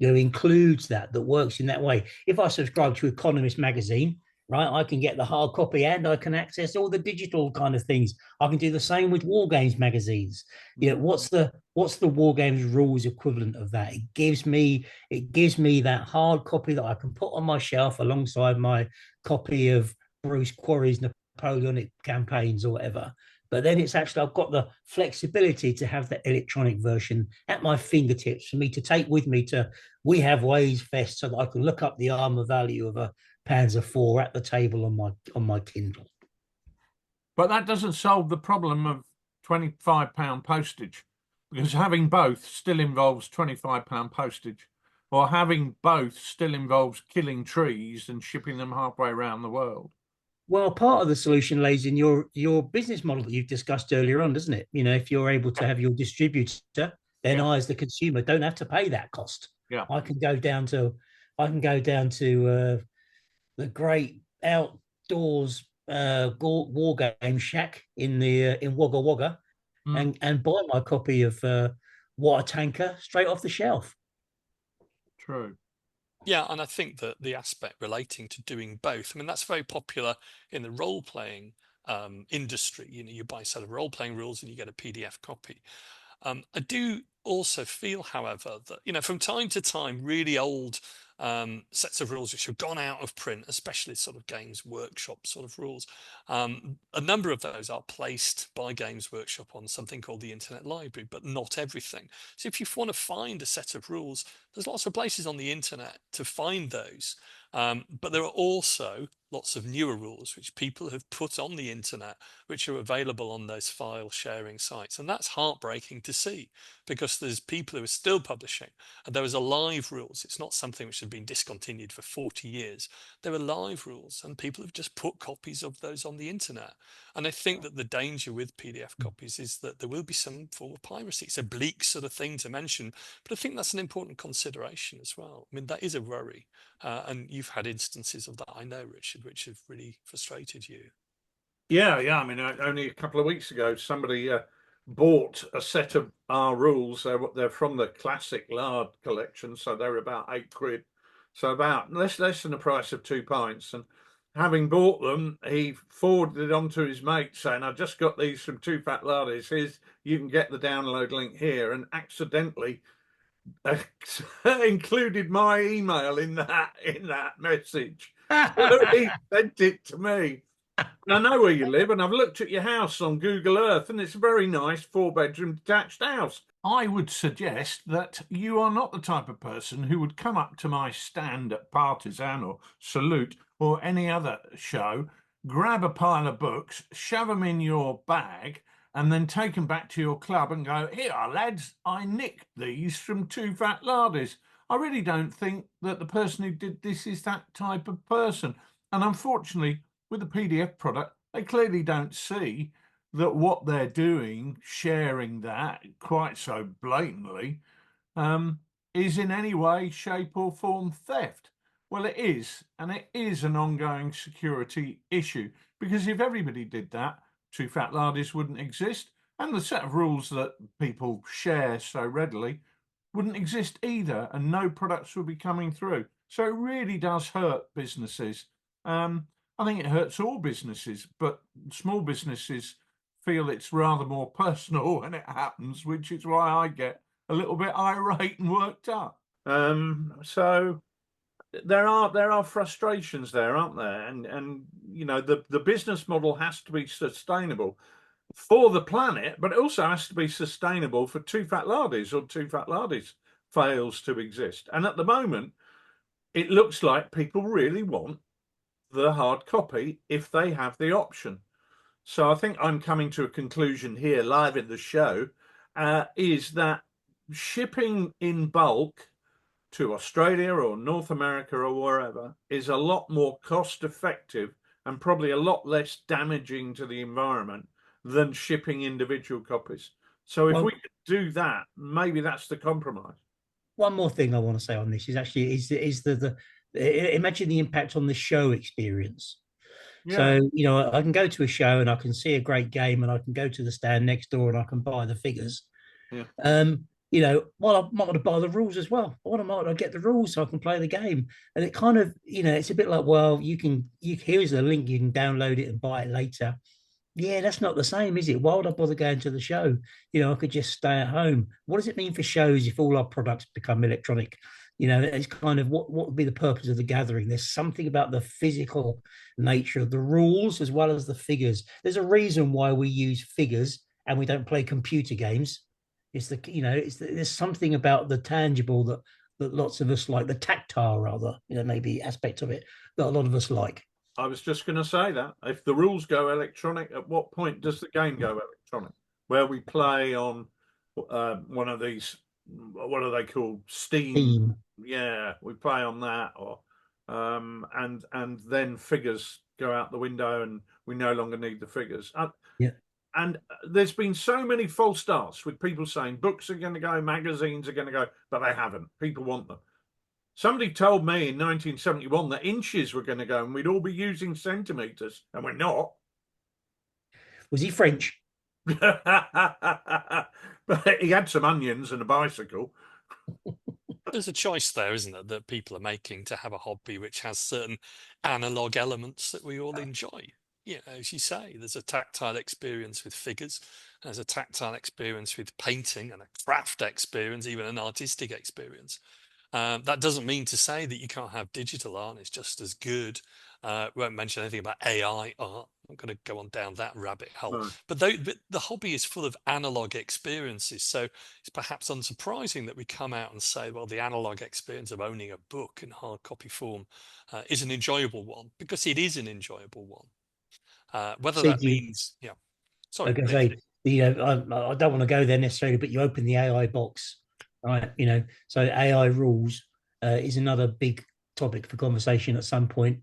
includes that works in that way? If I subscribe to Economist magazine, right, I can get the hard copy and I can access all the digital kind of things. I can do the same with Wargames magazines. What's the Wargames rules equivalent of that? It gives me that hard copy that I can put on my shelf alongside my copy of Bruce Quarry's Napoleonic campaigns or whatever. But then it's actually, I've got the flexibility to have the electronic version at my fingertips for me to take with me to We Have Ways Fest, so that I can look up the armor value of a Panzer IV at the table on my Kindle. But that doesn't solve the problem of £25 postage, because having both still involves £25 postage, or having both still involves killing trees and shipping them halfway around the world. Well, part of the solution lays in your business model that you've discussed earlier on, doesn't it? If you're able to have your distributor, then I, as the consumer, don't have to pay that cost. Yeah, I can go down to the great outdoors war game shack in Wagga Wagga and buy my copy of Water Tanker straight off the shelf. True. Yeah, and I think that the aspect relating to doing both, I mean, that's very popular in the role-playing industry. You buy a set of role-playing rules and you get a PDF copy. I do also feel, however, that, from time to time, really old sets of rules which have gone out of print, especially sort of Games Workshop sort of rules, a number of those are placed by Games Workshop on something called the Internet Library, but not everything. So if you want to find a set of rules, there's lots of places on the internet to find those. But there are also lots of newer rules which people have put on the internet, which are available on those file sharing sites. And that's heartbreaking to see, because there's people who are still publishing, and there is a live rules. It's not something which has been discontinued for 40 years. There are live rules, and people have just put copies of those on the internet. And I think that the danger with PDF copies is that there will be some form of piracy. It's a bleak sort of thing to mention, but I think that's an important consideration as well. I mean, that is a worry. And you've had instances of that, I know, Richard, which have really frustrated you. Yeah. I mean, only a couple of weeks ago, somebody bought a set of our rules. They're from the classic Lard collection, so they're about £8, so about less than the price of 2 pints. And having bought them, he forwarded it on to his mate saying, "I just got these from TooFatLardies. Here's, you can get the download link here," and accidentally included my email in that message. So he sent it to me. I know where you live, and I've looked at your house on Google Earth, and it's a very nice 4-bedroom detached house. I would suggest that you are not the type of person who would come up to my stand at Partisan or Salute or any other show, grab a pile of books, shove them in your bag, and then take them back to your club and go, "Here, lads, I nicked these from TooFatLardies." I really don't think that the person who did this is that type of person. And unfortunately, with the PDF product, they clearly don't see that what they're doing, sharing that quite so blatantly, is in any way, shape or form theft. Well, it is, and it is an ongoing security issue, because if everybody did that, TooFatLardies wouldn't exist, and the set of rules that people share so readily wouldn't exist either, and no products would be coming through. So it really does hurt businesses. I think it hurts all businesses, but small businesses feel it's rather more personal when it happens, which is why I get a little bit irate and worked up. So there are frustrations there, aren't there? And you know, the business model has to be sustainable for the planet, but it also has to be sustainable for TooFatLardies, or TooFatLardies fails to exist. And at the moment, it looks like people really want the hard copy if they have the option. So I think I'm coming to a conclusion here live in the show, is that shipping in bulk to Australia or North America or wherever is a lot more cost effective and probably a lot less damaging to the environment than shipping individual copies. So if we could do that, maybe that's the compromise. One more thing I want to say on this is actually imagine the impact on the show experience. Yeah. So, you know, I can go to a show and I can see a great game, and I can go to the stand next door and I can buy the figures. Yeah. You know, well, I might want to buy the rules as well. I might get the rules so I can play the game. And it kind of, you know, it's a bit like, well, here's the link, you can download it and buy it later. Yeah, that's not the same, is it? Why would I bother going to the show? You know, I could just stay at home. What does it mean for shows if all our products become electronic? You know, it's kind of what would be the purpose of the gathering? There's something about the physical nature of the rules as well as the figures. There's a reason why we use figures and we don't play computer games. It's there's something about the tangible that lots of us like, the tactile rather, you know, maybe aspect of it that a lot of us like. I was just going to say that if the rules go electronic, at what point does the game go electronic? Where we play on one of these, what are they called? Steam. Yeah, we play on that, or and then figures go out the window, and we no longer need the figures. Yeah. And there's been so many false starts with people saying books are going to go, magazines are going to go, but they haven't. People want them. Somebody told me in 1971 that inches were going to go and we'd all be using centimeters, and we're not. Was he French? But he had some onions and a bicycle. There's a choice there, isn't there, that people are making to have a hobby which has certain analog elements that we all enjoy. You know, as you say, there's a tactile experience with figures, there's a tactile experience with painting, and a craft experience, even an artistic experience. That doesn't mean to say that you can't have digital art. It's just as good. Won't mention anything about AI art. I'm going to go on down that rabbit hole. No. But the hobby is full of analog experiences. So it's perhaps unsurprising that we come out and say, well, the analog experience of owning a book in hard copy form is an enjoyable one, because it is an enjoyable one. Whether Sid, that means, yeah. Sorry, Like I please. say, I don't want to go there necessarily, but you open the AI box, right? So AI rules is another big topic for conversation at some point.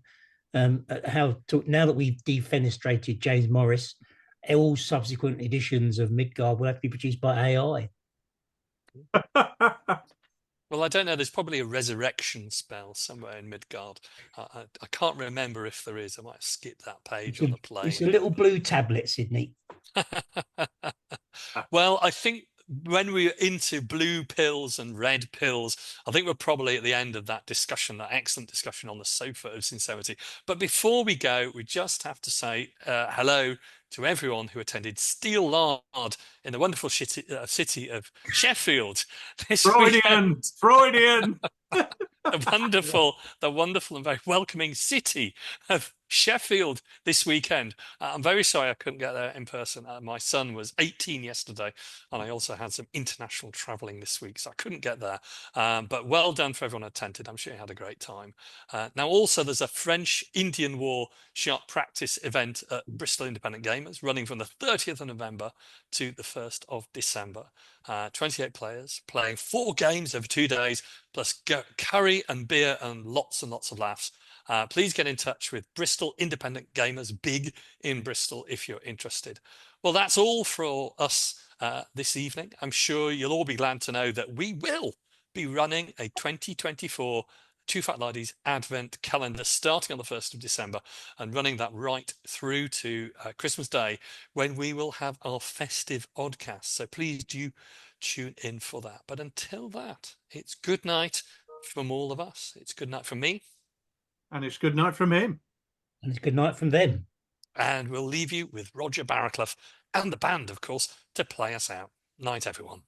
Now that we've defenestrated James Morris, all subsequent editions of Midgard will have to be produced by AI. Well, I don't know. There's probably a resurrection spell somewhere in Midgard. I can't remember if there is. I might have skipped that page on the plane. It's a little blue tablet, Sydney. Well, I think when we're into blue pills and red pills, I think we're probably at the end of that discussion, that excellent discussion on the sofa of sincerity. But before we go, we just have to say hello to everyone who attended Steel Lard in the wonderful city of Sheffield this weekend. Freudian. The wonderful and very welcoming city of Sheffield this weekend. I'm very sorry I couldn't get there in person. My son was 18 yesterday, and I also had some international traveling this week, so I couldn't get there. But well done for everyone who attended. I'm sure you had a great time. Now, also, there's a French-Indian War sharp practice event at Bristol Independent Gamers running from the 30th of November to the 1st of December. 28 players playing 4 games over 2 days, plus curry and beer and lots of laughs. Please get in touch with Bristol Independent Gamers, big in Bristol, if you're interested. Well, that's all for us this evening. I'm sure you'll all be glad to know that we will be running a 2024 TooFatLardies Advent calendar starting on the 1st of December and running that right through to Christmas Day, when we will have our festive oddcast. So please do tune in for that. But until that, it's good night from all of us. It's good night from me. And it's good night from him. And it's good night from them. And we'll leave you with Roger Barraclough and the band, of course, to play us out. Night, everyone.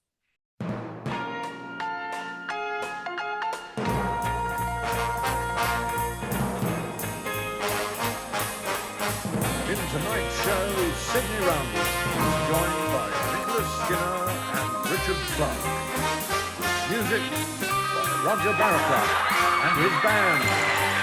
In tonight's show, Sydney Roundwood is joined by Nicholas Skinner and Richard Clark. Music by Roger Barraclough and his band.